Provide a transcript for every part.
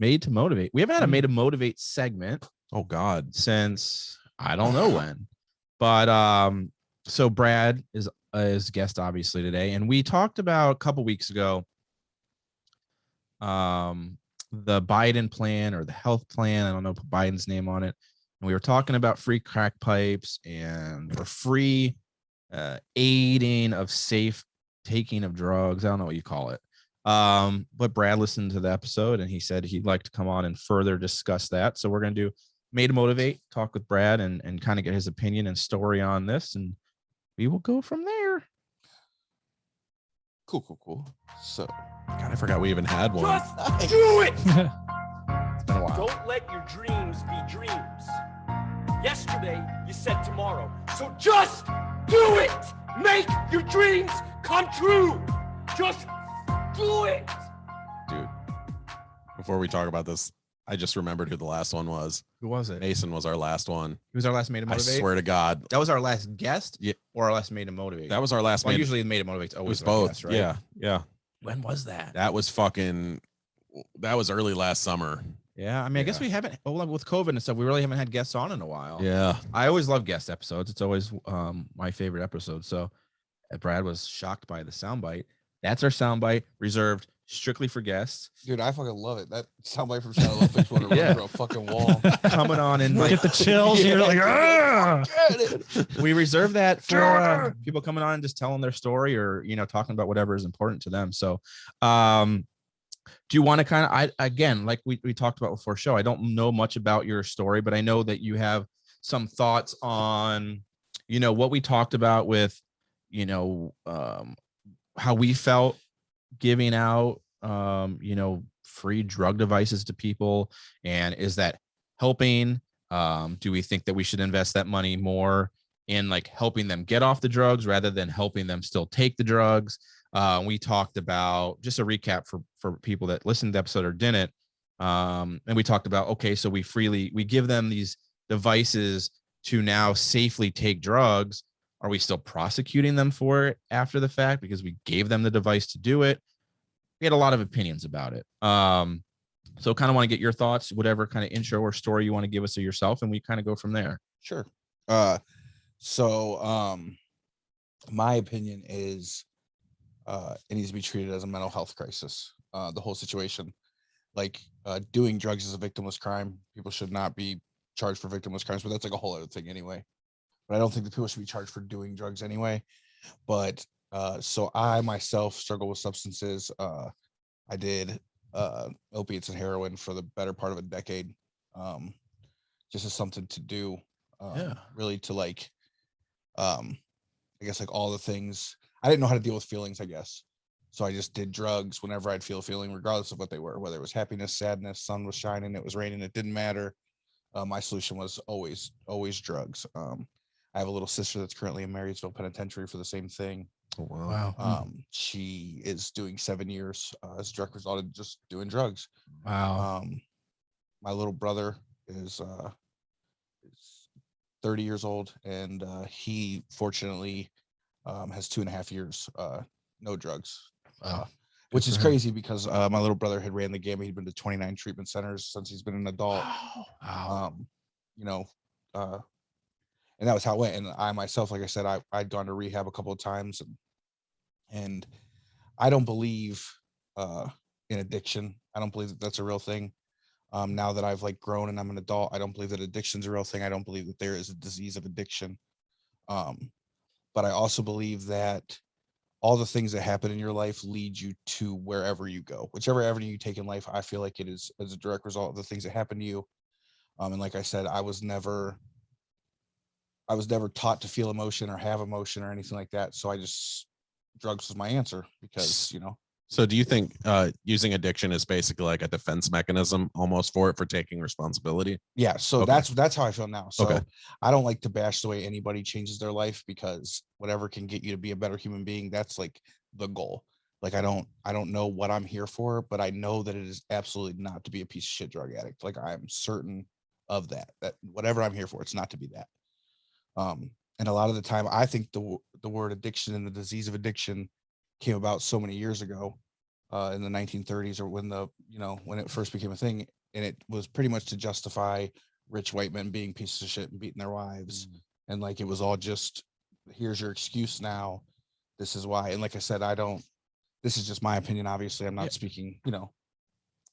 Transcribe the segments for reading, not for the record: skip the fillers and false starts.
Made to Motivate. We haven't had a Made to Motivate segment. Oh God, since I don't know when. But so Brad is guest obviously today, and we talked about a couple weeks ago the Biden plan or the health plan. I don't know, put Biden's name on it. And we were talking about free crack pipes or free aiding of safe taking of drugs. I don't know what you call it. But Brad listened to the episode and he said he'd like to come on and further discuss that. So we're going to do Made to Motivate, talk with Brad and kind of get his opinion and story on this. And we will go from there. Cool. So, God, I forgot we even had one. Just do it! It's been a while. Don't let your dreams be dreams. Yesterday, you said tomorrow. So just do it! Make your dreams come true! Just do it! Dude, before we talk about this, I just remembered who the last one was. Who was it? Mason was our last one. Who was our last Made to Motivate? I swear to God. That was our last guest? Yeah. Or our last Made to Motivate? That was our last usually Made to Motivate's always it was both. Guest, right? Yeah. When was that? That was early last summer. Yeah, I mean, I guess we haven't, with COVID and stuff, we really haven't had guests on in a while. Yeah. I always love guest episodes. It's always my favorite episode. So Brad was shocked by the soundbite. That's our soundbite reserved strictly for guests. dude, I fucking love it. That soundbite from Shadow Love Fish want to run through a fucking wall. Coming on and Get the chills. And you're like, ah! we reserve that for people coming on and just telling their story or, talking about whatever is important to them. So, do you want to kind of, again, like we talked about before show, I don't know much about your story, but I know that you have some thoughts on, what we talked about with, how we felt giving out, free drug devices to people. And is that helping? Do we think that we should invest that money more in like helping them get off the drugs rather than helping them still take the drugs? We talked about, just a recap for people that listened to the episode or didn't. And we talked about, okay, so we give them these devices to now safely take drugs. Are we still prosecuting them for it after the fact because we gave them the device to do it? We had a lot of opinions about it. So kind of want to get your thoughts, whatever kind of intro or story you want to give us of yourself, and we kind of go from there. Sure. My opinion is it needs to be treated as a mental health crisis. The whole situation, like doing drugs is a victimless crime. People should not be charged for victimless crimes, but that's like a whole other thing anyway. But I don't think that people should be charged for doing drugs anyway. But so I myself struggle with substances. I did opiates and heroin for the better part of a decade, just as something to do, really to like, I guess like all the things. I didn't know how to deal with feelings, I guess. So I just did drugs whenever I'd feel a feeling, regardless of what they were, whether it was happiness, sadness, sun was shining, it was raining, it didn't matter. My solution was always drugs. I have a little sister that's currently in Marysville Penitentiary for the same thing. Oh, wow. She is doing 7 years as a direct result of just doing drugs. Wow. My little brother is 30 years old, and he fortunately has 2.5 years no drugs. Which is crazy because my little brother had ran the gamut. He'd been to 29 treatment centers since he's been an adult. Wow. And that was how it went. And I myself, like I said, I'd gone to rehab a couple of times, and I don't believe in addiction. I don't believe that that's a real thing. Now that I've like grown and I'm an adult, I don't believe that addiction's a real thing. I don't believe that there is a disease of addiction. But I also believe that all the things that happen in your life lead you to wherever you go. Whichever avenue you take in life, I feel like it is as a direct result of the things that happen to you. And like I said, I was never taught to feel emotion or have emotion or anything like that. So drugs was my answer because, So do you think using addiction is basically like a defense mechanism almost for taking responsibility? Yeah. So Okay. that's how I feel now. So Okay. I don't like to bash the way anybody changes their life, because whatever can get you to be a better human being, that's like the goal. Like, I don't know what I'm here for, but I know that it is absolutely not to be a piece of shit drug addict. Like, I'm certain of that whatever I'm here for, it's not to be that. And a lot of the time, I think the word addiction and the disease of addiction came about so many years ago, in the 1930s, or when it first became a thing, and it was pretty much to justify rich white men being pieces of shit and beating their wives, and like it was all just, here's your excuse now, this is why. And like I said, this is just my opinion, obviously I'm not speaking, but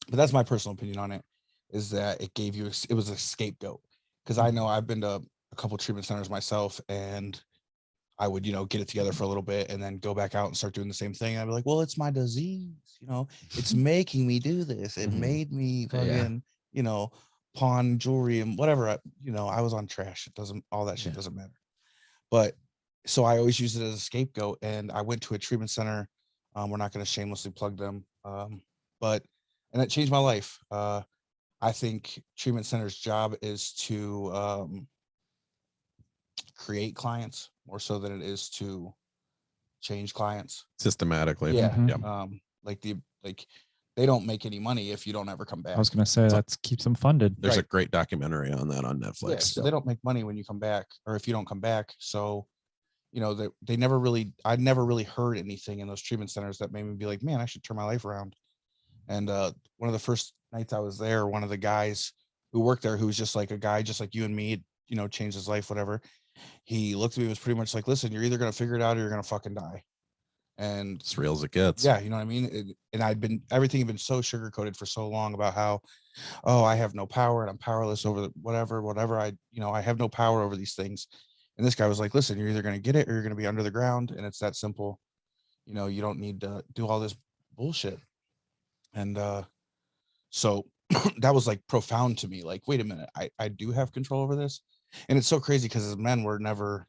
that's my personal opinion on it, is that it was a scapegoat. Because I know I've been to a couple treatment centers myself, and I would, get it together for a little bit and then go back out and start doing the same thing. And I'd be like, well, it's my disease, it's making me do this. It made me fucking, pawn jewelry and whatever. I was on trash. All that shit doesn't matter. But so I always use it as a scapegoat. And I went to a treatment center. We're not going to shamelessly plug them. And it changed my life. I think treatment center's job is to create clients more so than it is to change clients systematically. Yeah. Mhm. They don't make any money if you don't ever come back. I was going to say that keeps them funded. There's Right. a great documentary on that on Netflix. Yeah, so they don't make money when you come back, or if you don't come back. So, I never really heard anything in those treatment centers that made me be like, man, I should turn my life around. And one of the first nights I was there, one of the guys who worked there, who was just like a guy just like you and me, changed his life, whatever. He looked at me, was pretty much like, listen, you're either going to figure it out or you're going to fucking die. And It's real as it gets. yeah, you know what I mean? And everything had been so sugar coated for so long about how, oh, I have no power and I'm powerless over whatever, I have no power over these things. And this guy was like, listen, you're either going to get it or you're going to be under the ground. And it's that simple. You don't need to do all this bullshit. And so that was like profound to me. Like, wait a minute, I do have control over this. And it's so crazy because as men, we're never,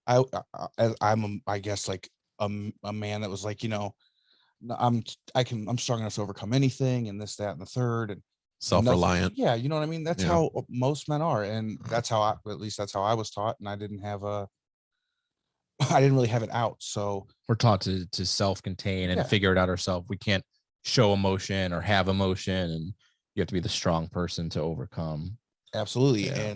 I'm I guess like a man that was like, I'm strong enough to overcome anything, and this, that, and the third, and Self-reliant. yeah, you know what I mean? That's Yeah. how most men are. And that's how at least that's how I was taught. And I didn't really have it out. So We're taught to self-contain and Yeah. figure it out ourselves. We can't show emotion or have emotion, and you have to be the strong person to overcome. absolutely. Yeah.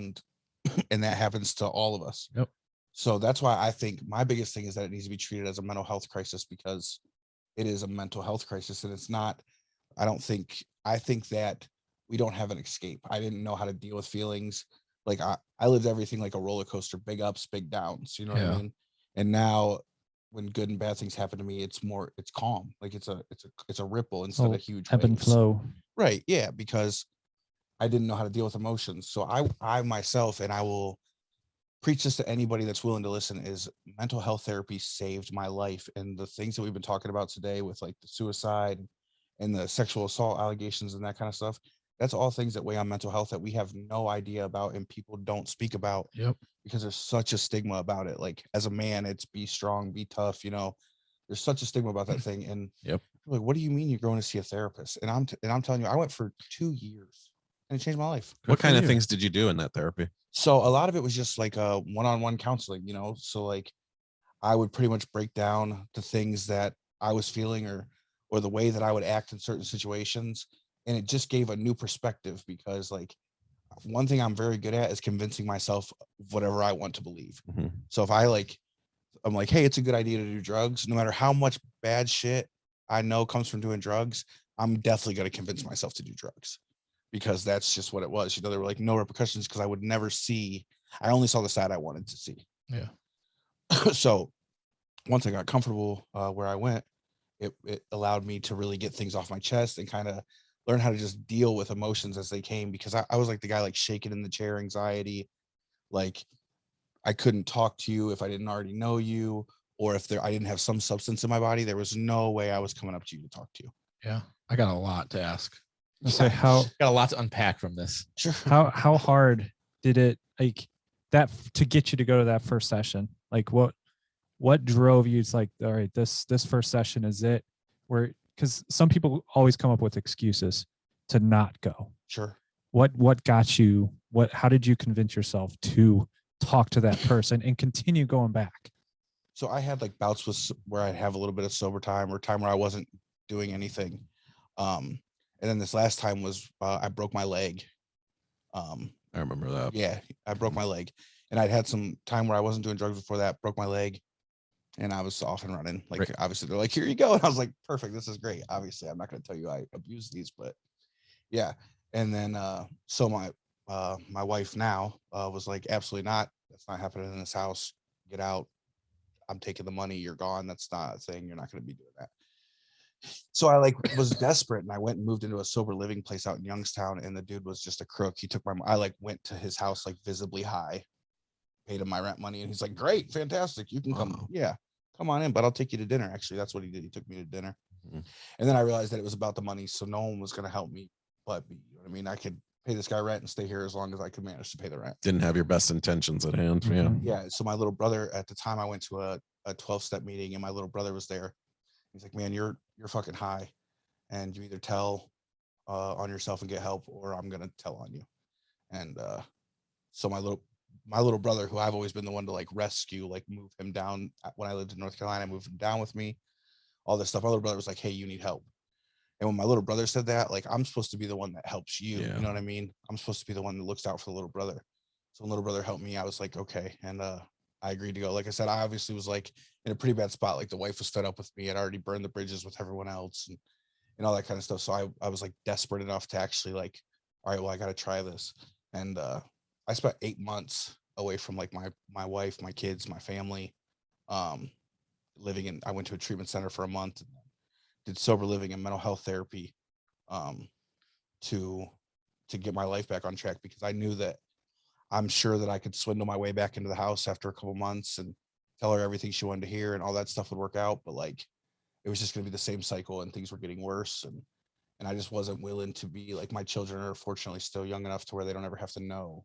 And that happens to all of us. Yep. So that's why I think my biggest thing is that it needs to be treated as a mental health crisis, because it is a mental health crisis. And it's not, I think that we don't have an escape. I didn't know how to deal with feelings. Like I lived everything like a roller coaster, big ups, big downs, you know what I Yeah. mean? And now when good and bad things happen to me, it's calm. Like it's a ripple instead of huge Ebb and waves. flow. Right. Yeah. Because I didn't know how to deal with emotions. So I myself, and I will preach this to anybody that's willing to listen, is mental health therapy saved my life. And the things that we've been talking about today with like the suicide and the sexual assault allegations and that kind of stuff, that's all things that weigh on mental health that we have no idea about and people don't speak about. Yep. Because there's such a stigma about it. Like as a man, it's be strong, be tough, there's such a stigma about that thing. And Yep. like, what do you mean you're going to see a therapist? And I'm telling you, I went for 2 years and it changed my life. What kind of you. things did you do in that therapy? So a lot of it was just like a one-on-one counseling, so like I would pretty much break down the things that I was feeling or the way that I would act in certain situations. And it just gave a new perspective, because like one thing I'm very good at is convincing myself of whatever I want to believe. Mhm. So if I'm like, hey, it's a good idea to do drugs, no matter how much bad shit I know comes from doing drugs, I'm definitely going to convince myself to do drugs, because that's just what it was. There were like no repercussions, because I only saw the side I wanted to see. Yeah. So once I got comfortable where I went, it allowed me to really get things off my chest and kind of learn how to just deal with emotions as they came, because I was like the guy like shaking in the chair, anxiety. Like I couldn't talk to you if I didn't already know you, or if I didn't have some substance in my body. There was no way I was coming up to you to talk to you. Yeah. I got a lot to ask. So how Got a lot to unpack from this. Sure. how hard did it like that to get you to go to that first session? Like what drove you? It's like, all right, this first session is it. Because some people always come up with excuses to not go. Sure. What got you? How did you convince yourself to talk to that person and continue going back? So I had like bouts where I'd have a little bit of sober time, or time where I wasn't doing anything. And then this last time was I broke my leg. I remember that. Yeah, I broke my leg, and I'd had some time where I wasn't doing drugs before that, broke my leg. and I was off and running. Like, Right. obviously they're like, here you go. And I was like, perfect. This is great. Obviously I'm not going to tell you I abuse these, but yeah. And then, so my wife now, was like, absolutely not. That's not happening in this house. Get out. I'm taking the money. You're gone. That's not a thing. You're not going to be doing that. So I like was desperate, and I went and moved into a sober living place out in Youngstown, and the dude was just a crook. He took I like went to his house like visibly high, paid him my rent money, and he's like, great, fantastic, you can come. Wow. Yeah, come on in, but I'll take you to dinner. Actually, that's what he did. He took me to dinner. Mhm. And then I realized that it was about the money, so no one was going to help me but me. You know what I mean? I could pay this guy rent and stay here as long as I could manage to pay the rent. Didn't have your best intentions at hand. Mhm. Yeah. So my little brother, at the time I went to a 12-step meeting, and my little brother was there. He's like, man, you're fucking high, and you either tell on yourself and get help, or I'm gonna tell on you. And so my little brother, who I've always been the one to like rescue, like move him down when I lived in North Carolina, moved him down with me, all this stuff. My little brother was like, hey, you need help. And when my little brother said that, like, I'm supposed to be the one that helps you. Yeah. You know what I mean? I'm supposed to be the one that looks out for the little brother. So when little brother helped me, I was like, okay. And I agreed to go. Like I said, I obviously was like in a pretty bad spot. Like the wife was fed up with me. I'd already burned the bridges with everyone else and all that kind of stuff. So I was like desperate enough to actually like, all right, well, I got to try this. And I spent 8 months away from like my wife, my kids, my family, I went to a treatment center for a month, did sober living and mental health therapy to get my life back on track, because I knew that I'm sure that I could swindle my way back into the house after a couple months and tell her everything she wanted to hear and all that stuff would work out. But like, it was just going to be the same cycle, and things were getting worse. And I just wasn't willing to be like, my children are fortunately still young enough to where they don't ever have to know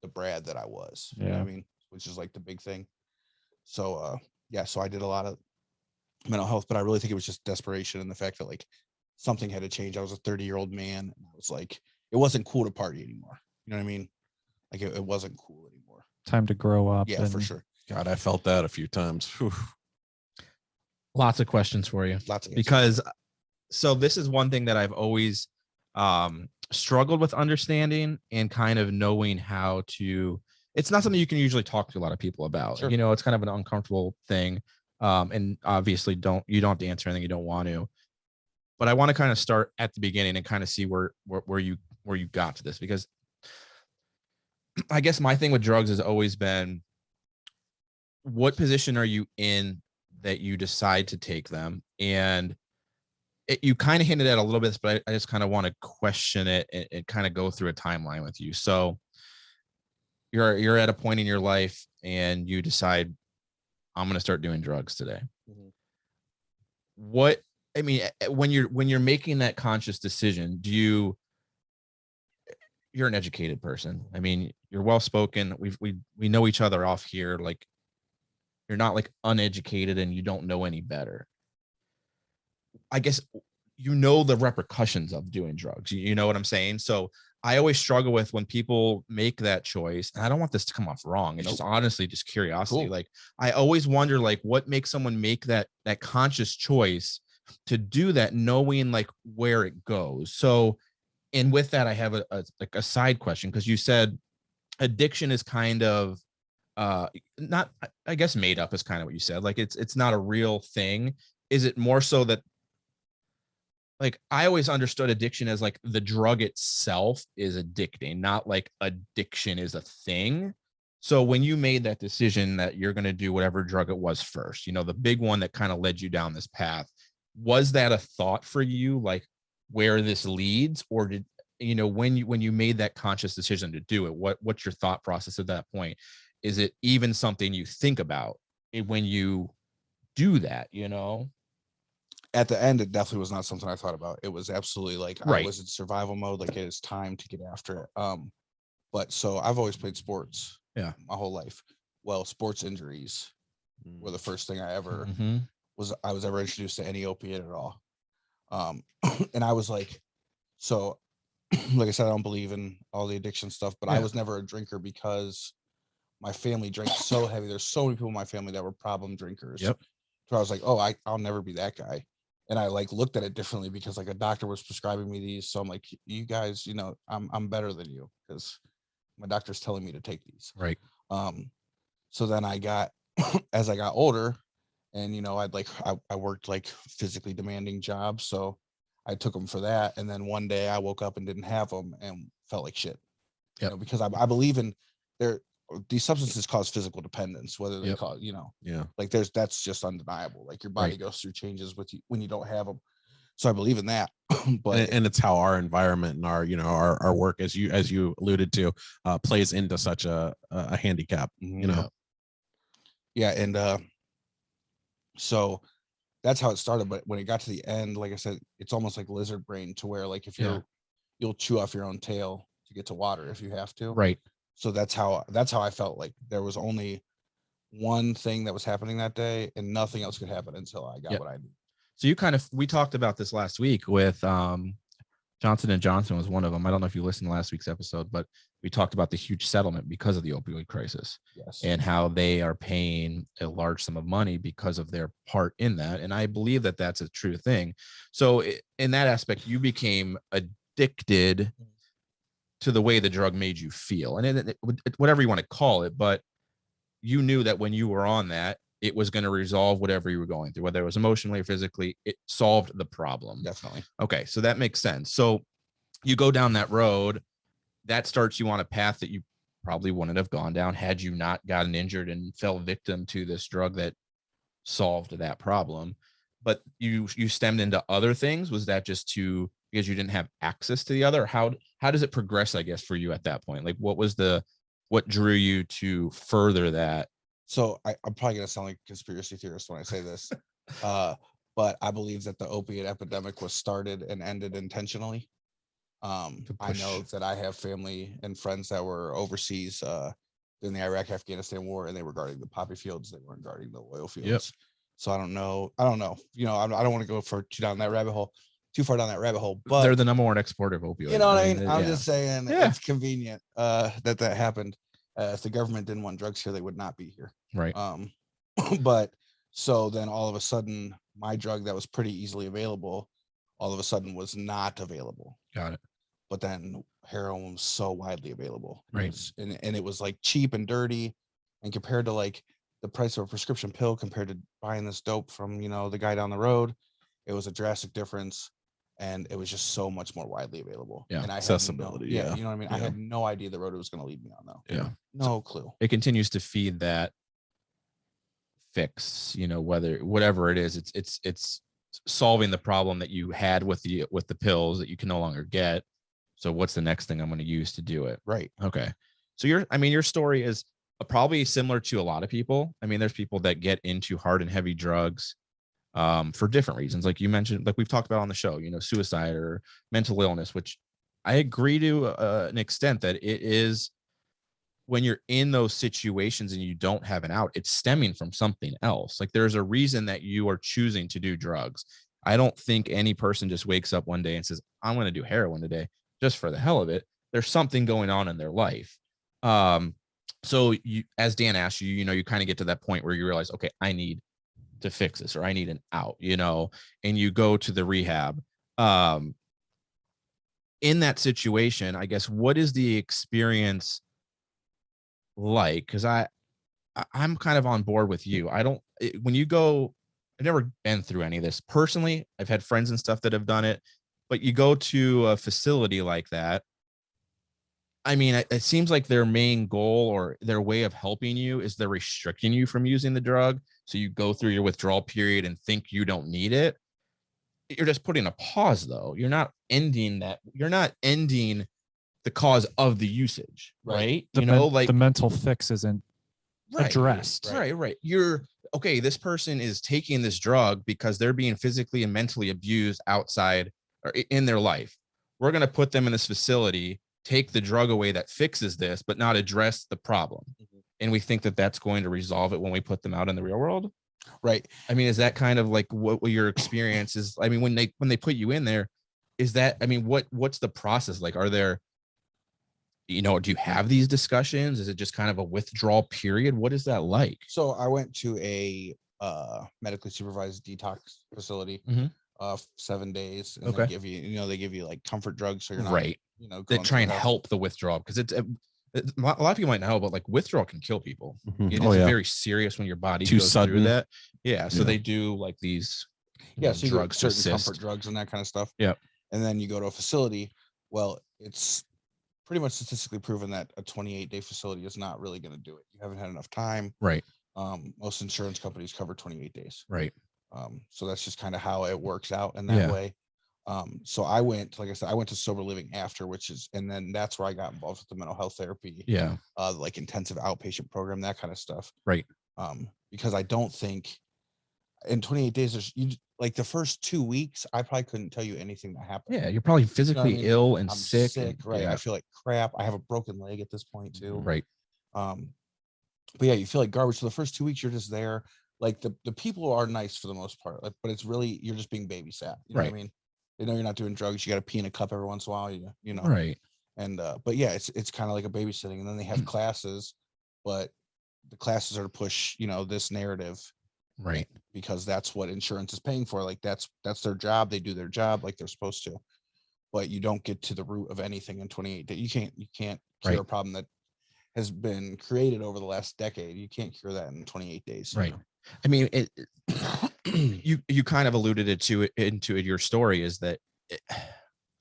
the Brad that I was, you know what I mean? Which is like the big thing. So, yeah, so I did a lot of mental health, but I really think it was just desperation and the fact that like something had to change. I was a 30-year-old man, and I was like, it wasn't cool to party anymore. You know what I mean? Like it wasn't cool anymore. Time to grow up. Yeah, for sure. God, I felt that a few times. Whew. Lots of questions for you. Lots of answers. Because so this is one thing that I've always struggled with understanding and kind of knowing how to. It's not something you can usually talk to a lot of people about. Sure. You know, it's kind of an uncomfortable thing. And obviously you don't have to answer anything you don't want to. But I want to kind of start at the beginning and kind of see where you got to this, because I guess my thing with drugs has always been, what position are you in that you decide to take them? And you kind of hinted at a little bit, but I just kind of want to question it and kind of go through a timeline with you. So you're at a point in your life and you decide, I'm going to start doing drugs today. Mhm. What, I mean, when you're making that conscious decision, you're an educated person. I mean, you're well-spoken. We know each other off here. Like, you're not like uneducated and you don't know any better. I guess you know the repercussions of doing drugs. You know what I'm saying? So I always struggle with when people make that choice, and I don't want this to come off wrong. It's just honestly just curiosity. Cool. Like, I always wonder, like, what makes someone make that conscious choice to do that, knowing like where it goes. So, and with that, I have a side question, because you said addiction is kind of not, I guess made up is kind of what you said. Like, it's not a real thing. Is it more so that, like, I always understood addiction as like the drug itself is addicting, not like addiction is a thing. So when you made that decision that you're going to do whatever drug it was first, you know, the big one that kind of led you down this path, was that a thought for you, like where this leads? Or did, you know, when you made that conscious decision to do it, what's your thought process at that point? Is it even something you think about when you do that, you know? At the end, it definitely was not something I thought about. It was absolutely like, Right. I was in survival mode. Like, it is time to get after it. But so I've always played sports. Yeah. My whole life. Well, sports injuries were the first thing I Mhm. was ever introduced to any opiate at all. And I was like, so like I said, I don't believe in all the addiction stuff, but I Yeah. was never a drinker because my family drank so heavy. There's so many people in my family that were problem drinkers. Yep. So I was like, oh, I'll never be that guy. And I like looked at it differently because like a doctor was prescribing me these. So I'm like, you guys, you know, I'm better than you because my doctor's telling me to take these. Right. So then I got, as I got older And I worked like physically demanding jobs, so I took them for that. And then one day I woke up and didn't have them and felt like shit. Yep. Because I believe in these substances cause physical dependence, whether they Yep. cause Yeah. like that's just undeniable. Like your body Right. goes through changes with you when you don't have them. So I believe in that. But And it's how our environment and our work, as you alluded to, plays into such a handicap. Yeah, and so that's how it started. But when it got to the end, like I said, it's almost like lizard brain, to where like if you'll chew off your own tail to get to water if you have to. Right. So that's how I felt. Like there was only one thing that was happening that day, and nothing else could happen until I got what I needed. So we talked about this last week with Johnson & Johnson was one of them. I don't know if you listened to last week's episode, but we talked about the huge settlement because of the opioid crisis. Yes. And how they are paying a large sum of money because of their part in that. And I believe that that's a true thing. So in that aspect, you became addicted to the way the drug made you feel, and whatever you want to call it, but you knew that when you were on that, it was going to resolve whatever you were going through, whether it was emotionally or physically. It solved the problem. Definitely. Okay, so that makes sense. So you go down that road, that starts you on a path that you probably wouldn't have gone down had you not gotten injured and fell victim to this drug that solved that problem. But you stemmed into other things. Was that just because you didn't have access to the other? How does it progress, I guess, for you at that point? Like what drew you to further that? So I'm probably going to sound like a conspiracy theorist when I say this, but I believe that the opiate epidemic was started and ended intentionally. I know that I have family and friends that were overseas in the Iraq-Afghanistan war, and they were guarding the poppy fields. They weren't guarding the oil fields. Yep. So I don't know. I don't want to go too far down that rabbit hole. But they're the number one exporter of opioids. You know what I mean? I'm just saying it's convenient that happened. If the government didn't want drugs here, they would not be here. Right. But so then all of a sudden, my drug that was pretty easily available, all of a sudden was not available. Got it. But then heroin was so widely available. Right. And it was like cheap and dirty. And compared to like the price of a prescription pill compared to buying this dope from, the guy down the road, it was a drastic difference. And it was just so much more widely available. Yeah. And I Accessibility. you know what I mean? Yeah. I had no idea the road it was going to lead me on, though. Yeah. No clue. It continues to feed that fix, whatever it is, it's solving the problem that you had with the pills that you can no longer get. So what's the next thing I'm going to use to do it? Right. Okay. So your story is probably similar to a lot of people. I mean, there's people that get into hard and heavy drugs for different reasons. Like you mentioned, like we've talked about on the show, suicide or mental illness, which I agree to an extent that it is when you're in those situations and you don't have an out, it's stemming from something else. Like there's a reason that you are choosing to do drugs. I don't think any person just wakes up one day and says, I'm going to do heroin today just for the hell of it. There's something going on in their life. So you, as Dan asked you, you kind of get to that point where you realize, okay, I need to fix this, or I need an out, and you go to the rehab. In that situation, I guess, what is the experience like? Because I'm kind of on board with you. When you go, I've never been through any of this personally. I've had friends and stuff that have done it, but you go to a facility like that. I mean, it seems like their main goal or their way of helping you is they're restricting you from using the drug. So you go through your withdrawal period and think you don't need it. You're just putting a pause, though. You're not ending that. You're not ending the cause of the usage, right? The mental fix isn't addressed. Right. You're okay. This person is taking this drug because they're being physically and mentally abused outside or in their life. We're going to put them in this facility, take the drug away that fixes this, but not address the problem. Mm-hmm. And we think that that's going to resolve it when we put them out in the real world. Right. I mean, is that kind of like what your experience is? I mean, when they put you in there, is that, I mean, what's the process like? Are there, do you have these discussions? Is it just kind of a withdrawal period? What is that like? So I went to a medically supervised detox facility, 7 days. And they give you like comfort drugs. So you're not, right. They try and help the withdrawal, because a lot of people might know, but like withdrawal can kill people. Mhm. It Oh, is yeah. very serious when your body Too goes sudden. through that. Yeah. So Yeah. they do like these So you get drugs to certain comfort assist. drugs and that kind of stuff. Yep. And then you go to a facility. Well, it's pretty much statistically proven that a 28-day facility is not really going to do it. You haven't had enough time. Right. Most insurance companies cover 28 days. Right. So that's just kind of how it works out in that Yeah. way. So I went, like I said, I went to sober living after, and then that's where I got involved with the mental health therapy. Yeah. Like intensive outpatient program, that kind of stuff. Right. Because I don't think in 28 days, like the first 2 weeks, I probably couldn't tell you anything that happened. Yeah. You're probably physically mean? ill and I'm sick. right? Yeah. I feel like crap. I have a broken leg at this point too. Right. But yeah, you feel like garbage. So the first 2 weeks, you're just there. Like the people are nice for the most part, like, but it's really, you're just being babysat. You know what I mean? They know you're not doing drugs. You got to pee in a cup every once in a while. You know. Right. And but yeah, it's kind of like a babysitting. And then they have classes, but the classes are to push, this narrative. Right. Because that's what insurance is paying for. Like that's their job. They do their job like they're supposed to. But you don't get to the root of anything in 28 days. You can't cure a problem that has been created over the last decade. You can't cure that in 28 days. Right. I mean, you kind of alluded into your story is that,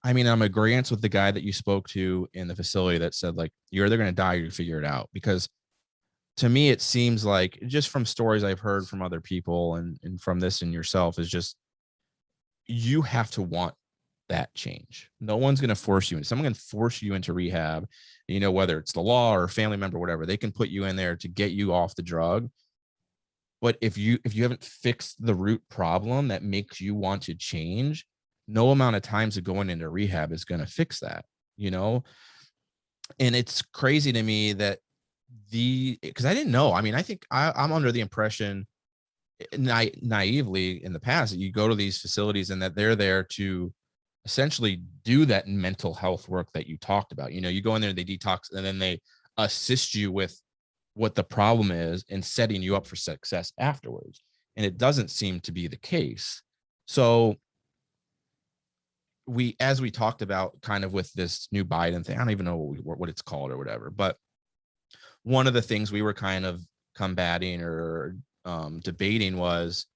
I mean, I'm agreeant with the guy that you spoke to in the facility that said, like, you're either going to die or you figure it out. Because to me, it seems like, just from stories I've heard from other people and from this and yourself, is just, you have to want that change. No one's going to force you. Someone can force you into rehab, whether it's the law or a family member, whatever, they can put you in there to get you off the drug. But if you haven't fixed the root problem that makes you want to change, no amount of times of going into rehab is going to fix that, And it's crazy to me that because I didn't know. I mean, I think I'm under the impression naively in the past that you go to these facilities and that they're there to essentially do that mental health work that you talked about. You go in there, they detox, and then they assist you with what the problem is and setting you up for success afterwards. And it doesn't seem to be the case. So as we talked about kind of with this new Biden thing, I don't even know what it's called or whatever, but one of the things we were kind of combating or debating was,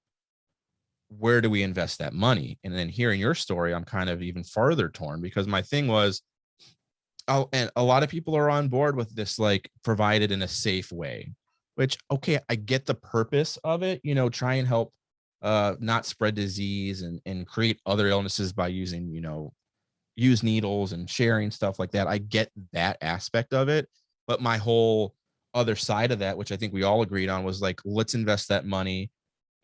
where do we invest that money? And then hearing your story, I'm kind of even farther torn, because my thing was, and a lot of people are on board with this, like, provided in a safe way, which, okay, I get the purpose of it, try and help not spread disease and create other illnesses by using, use needles and sharing stuff like that. I get that aspect of it. But my whole other side of that, which I think we all agreed on, was like, let's invest that money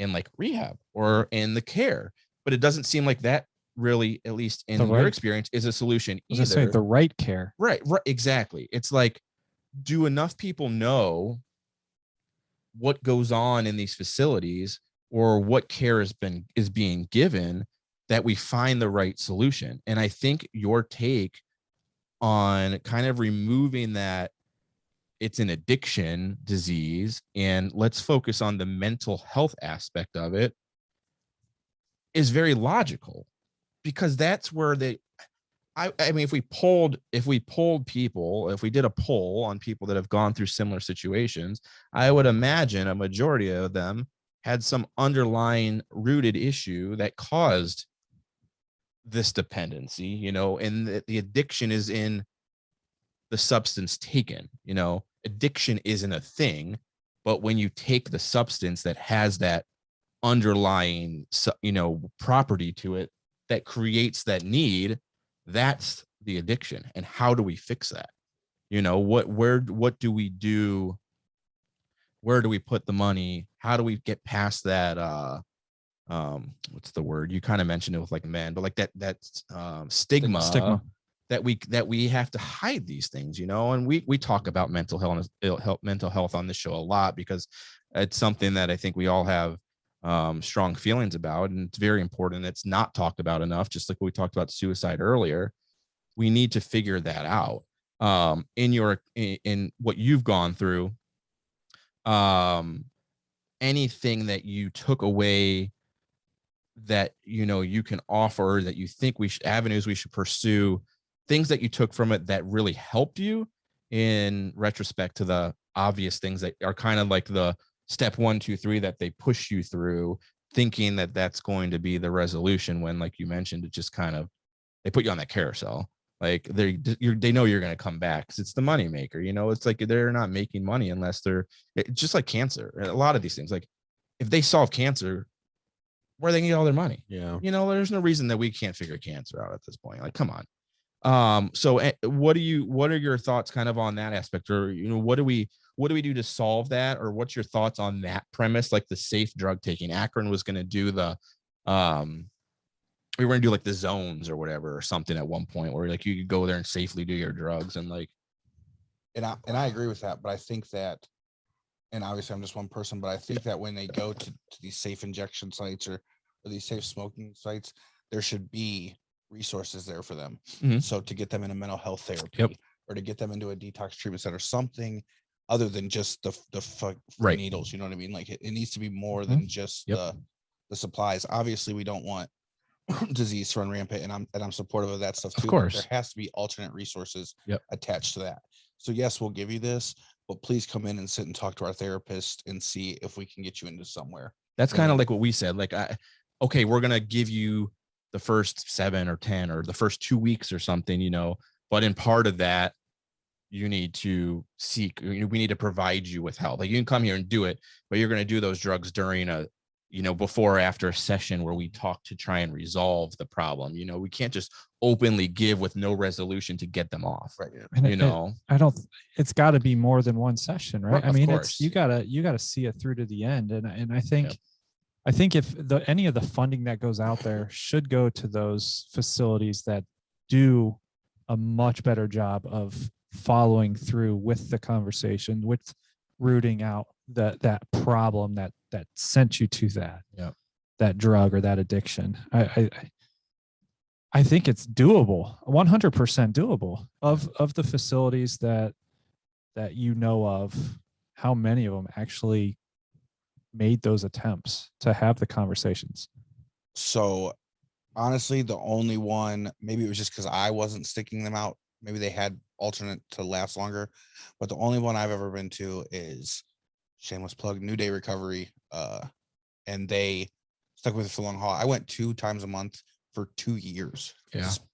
in like rehab or in the care. But it doesn't seem like that really, at least in your experience, is a solution either. Say the right care. Right. Exactly. It's like, do enough people know what goes on in these facilities or what care is being given that we find the right solution? And I think your take on kind of removing that it's an addiction disease and let's focus on the mental health aspect of it is very logical, because that's where I mean, if we polled people, if we did a poll on people that have gone through similar situations, I would imagine a majority of them had some underlying rooted issue that caused this dependency, and the addiction is in the substance taken. Addiction isn't a thing, but when you take the substance that has that underlying, property to it that creates that need, that's the addiction. And how do we fix that? What do we do? Where do we put the money? How do we get past that? What's the word? You kind of mentioned it with like men, but like that stigma that we have to hide these things, and we talk about mental health on this show a lot, because it's something that I think we all have strong feelings about, and it's very important. It's not talked about enough, just like we talked about suicide earlier. We need to figure that out. In what you've gone through, anything that you took away that you can offer, that you think avenues we should pursue, things that you took from it that really helped you, in retrospect to the obvious things that are kind of like the step 1, 2, 3 that they push you through, thinking that that's going to be the resolution, when, like you mentioned, it just kind of, they put you on that carousel. Like they know you're going to come back because it's the money maker. It's like they're not making money unless just like cancer. A lot of these things, like if they solve cancer, where are they going to get all their money? Yeah. There's no reason that we can't figure cancer out at this point. Like, come on. So what are your thoughts kind of on that aspect, or, what do we do to solve that? Or what's your thoughts on that premise? Like the safe drug taking, Akron was going to do we were going to do like the zones or whatever, or something at one point where like you could go there and safely do your drugs. And like, and I agree with that, but I think that, and obviously I'm just one person, but I think that when they go to these safe injection sites or these safe smoking sites, there should be resources there for them. Mhm. So to get them in a mental health therapy, Yep. or to get them into a detox treatment center, something other than just the Right. needles. You know what I mean? Like it needs to be more than just Yep. the supplies. Obviously, we don't want disease to run rampant, and I'm supportive of that stuff too. Of course. But there has to be alternate resources Yep. attached to that. So yes, we'll give you this, but please come in and sit and talk to our therapist and see if we can get you into somewhere. that's kind of like what we said. Like, okay, we're going to give you the first 7 or 10 or the first 2 weeks or something, but in part of that, you need to seek, we need to provide you with help. Like you can come here and do it, but you're going to do those drugs during a, before or after a session where we talk to try and resolve the problem. We can't just openly give with no resolution to get them off. Right. And I don't, it's got to be more than one session, right? I Of mean, course. you gotta see it through to the end. And I think, I think if any of the funding that goes out there should go to those facilities that do a much better job of following through with the conversation, with rooting out that problem that sent you to that drug or that addiction. I think it's doable, 100% doable. Of the facilities that of, how many of them actually made those attempts to have the conversations? So honestly, the only one, maybe it was just because I wasn't sticking them out. Maybe they had alternate to last longer, but the only one I've ever been to is, shameless plug, New Day Recovery. And they stuck with it for the long haul. I went 2 times a month for 2 years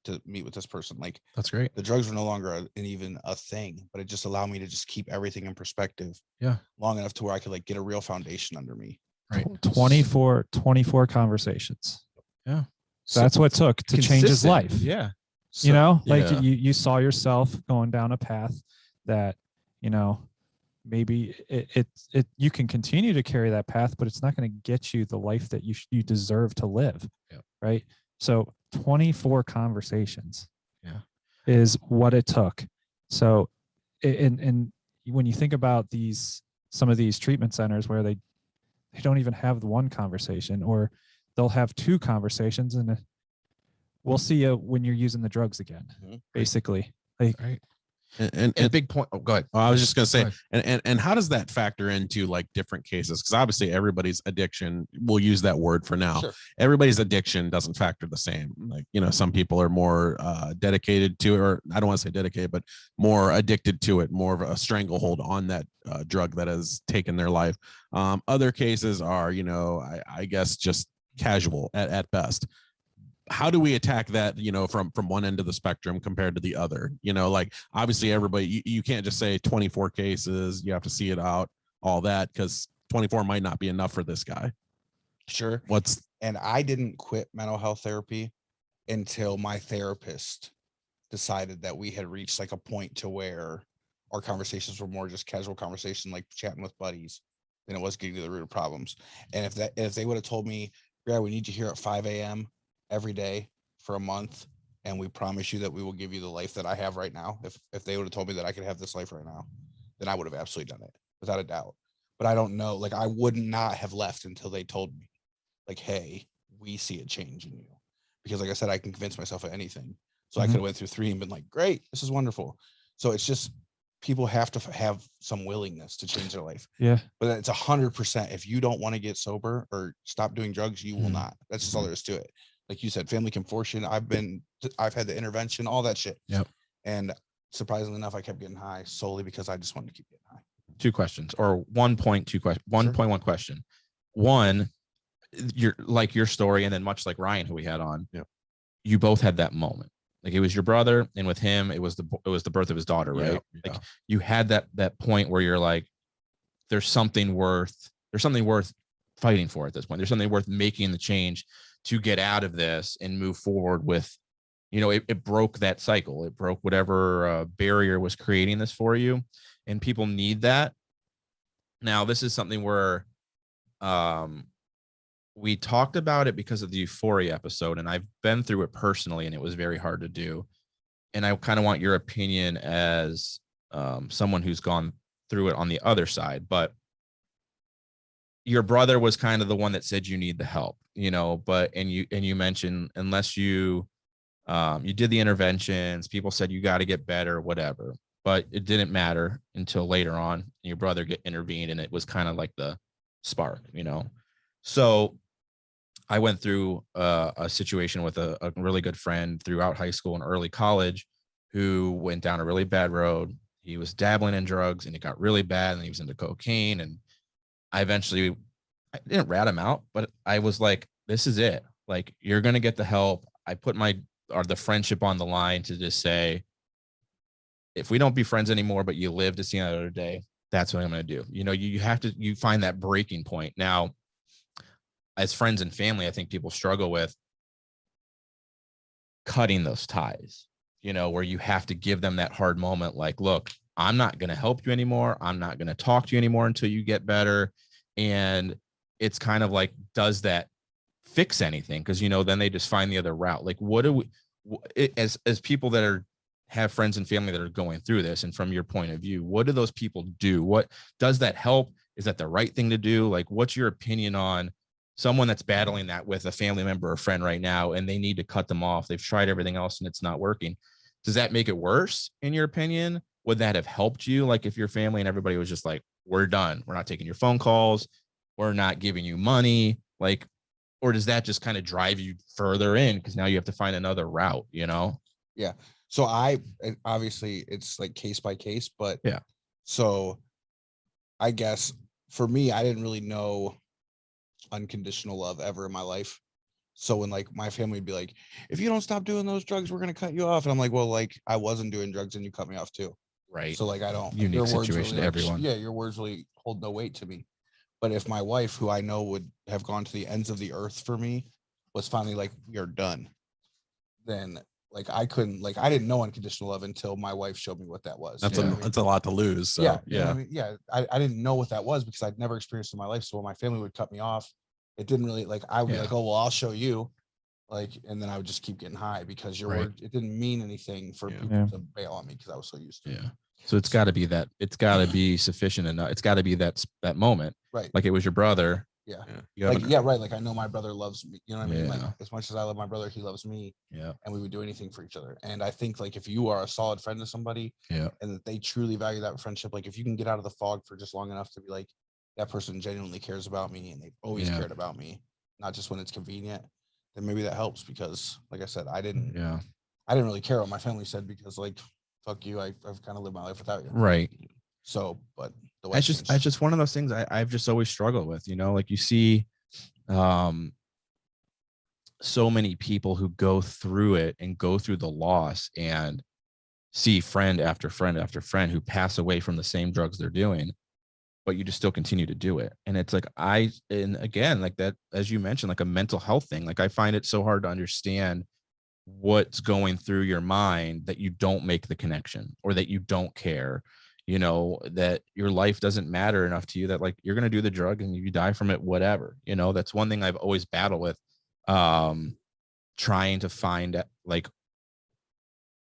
to meet with this person. Like, That's great. the drugs were no longer even a thing, but it just allowed me to just keep everything in perspective long enough to where I could like get a real foundation under me. Right. 24 conversations. Yeah. So that's what it took to change his Consistent. life. Yeah. Like you saw yourself going down a path that, maybe it you can continue to carry that path, but it's not going to get you the life that you deserve to live. Yeah. Right. So 24 conversations is what it took. So, and when you think about some of these treatment centers where they don't even have the one conversation, or they'll have 2 conversations, and we'll see you when you're using the drugs again, basically. Like, right. And big point. Oh, go ahead. I was just going to say, and how does that factor into like different cases? Because obviously everybody's addiction, we'll use that word for now. Sure. Everybody's addiction doesn't factor the same. Like, some people are more dedicated to it, or I don't want to say dedicated, but more addicted to it, more of a stranglehold on that drug that has taken their life. Other cases are, I guess just casual at best. How do we attack that, from one end of the spectrum compared to the other? Like obviously everybody, you can't just say 24 cases, you have to see it out, all that, because 24 might not be enough for this guy. Sure. And I didn't quit mental health therapy until my therapist decided that we had reached like a point to where our conversations were more just casual conversation, like chatting with buddies, than it was getting to the root of problems. And if they would have told me, Brad, we need you here at 5 a.m. every day for a month, and we promise you that we will give you the life that I have right now. If they would have told me that I could have this life right now, then I would have absolutely done it without a doubt. But I don't know, like I would not have left until they told me, like, hey, we see a change in you. Because like I said, I can convince myself of anything. So I could have went through 3 and been like, great, this is wonderful. So it's just, people have to have some willingness to change their life. Yeah. But it's 100%. If you don't want to get sober or stop doing drugs, you will not. That's just all there is to it. Like you said, family can force you. I've had the intervention, all that shit. Yep. And surprisingly enough, I kept getting high solely because I just wanted to keep getting high. 2 questions, or 1.2 question, 1.1 question. One, your story, and then much like Ryan, who we had on, you both had that moment. Like, it was your brother, and with him, it was the birth of his daughter, right? Like, you had that point where you're like, there's something worth fighting for at this point. There's something worth making the change to get out of this and move forward with, it broke that cycle. It broke whatever barrier was creating this for you, and people need that. Now, this is something where we talked about it because of the Euphoria episode, and I've been through it personally, and it was very hard to do. And I kind of want your opinion as someone who's gone through it on the other side. But your brother was kind of the one that said you need the help, and you mentioned, unless you did the interventions, people said you got to get better, whatever. But it didn't matter until later on. Your brother intervened, and it was kind of like the spark, So I went through a situation with a really good friend throughout high school and early college who went down a really bad road. He was dabbling in drugs, and it got really bad, and he was into cocaine. And I didn't rat him out, but I was like, this is it. Like, you're going to get the help. I put the friendship on the line to just say, if we don't be friends anymore, but you live to see another day, that's what I'm going to do. You have to, you find that breaking point. Now, as friends and family, I think people struggle with cutting those ties, where you have to give them that hard moment. Like, look, I'm not going to help you anymore. I'm not going to talk to you anymore until you get better. And it's kind of like, does that fix anything? Because, then they just find the other route. Like, what do we, as people that have friends and family that are going through this, and from your point of view, what do those people do? What does that help? Is that the right thing to do? Like, what's your opinion on someone that's battling that with a family member or friend right now, and they need to cut them off? They've tried everything else and it's not working. Does that make it worse, in your opinion? Would that have helped you? Like, if your family and everybody was just like, we're done, we're not taking your phone calls, we're not giving you money, like, or does that just kind of drive you further in, because now you have to find another route, Yeah. So obviously it's like case by case, but yeah. So I guess for me, I didn't really know unconditional love ever in my life. So when like my family would be like, if you don't stop doing those drugs, we're going to cut you off. And I'm like, well, like, I wasn't doing drugs and you cut me off too. Right. So like, I don't, unique your words situation really, to everyone. Yeah. Your words really hold no weight to me. But if my wife, who I know would have gone to the ends of the earth for me, was finally like, you're done, then like I didn't know unconditional love until my wife showed me what that was. That's a lot to lose. So, yeah. You know what I mean? Yeah. I didn't know what that was because I'd never experienced it in my life. So when my family would cut me off, it didn't really, like, I would be like, oh, well, I'll show you. Like, and then I would just keep getting high because your word, it didn't mean anything for people to bail on me because I was so used to it. So it's got to be that, it's got to be sufficient enough. It's got to be that moment. Right. Like, it was your brother. Yeah. Right. Like, I know my brother loves me. You know what I mean? Like, as much as I love my brother, he loves me. Yeah. And we would do anything for each other. And I think, like, if you are a solid friend to somebody, and that they truly value that friendship, like, if you can get out of the fog for just long enough to be like, that person genuinely cares about me and they've always cared about me, not just when it's convenient, then maybe that helps. Because like I said, I didn't really care what my family said because, like, fuck you, I've kind of lived my life without you. Right. So, but it's just one of those things I've just always struggled with, like you see so many people who go through it and go through the loss and see friend after friend after friend who pass away from the same drugs they're doing, but you just still continue to do it. And it's like, and again, like that, as you mentioned, like a mental health thing, like I find it so hard to understand what's going through your mind that you don't make the connection, or that you don't care, that your life doesn't matter enough to you, that like you're going to do the drug and you die from it, whatever. That's one thing I've always battled with, trying to find like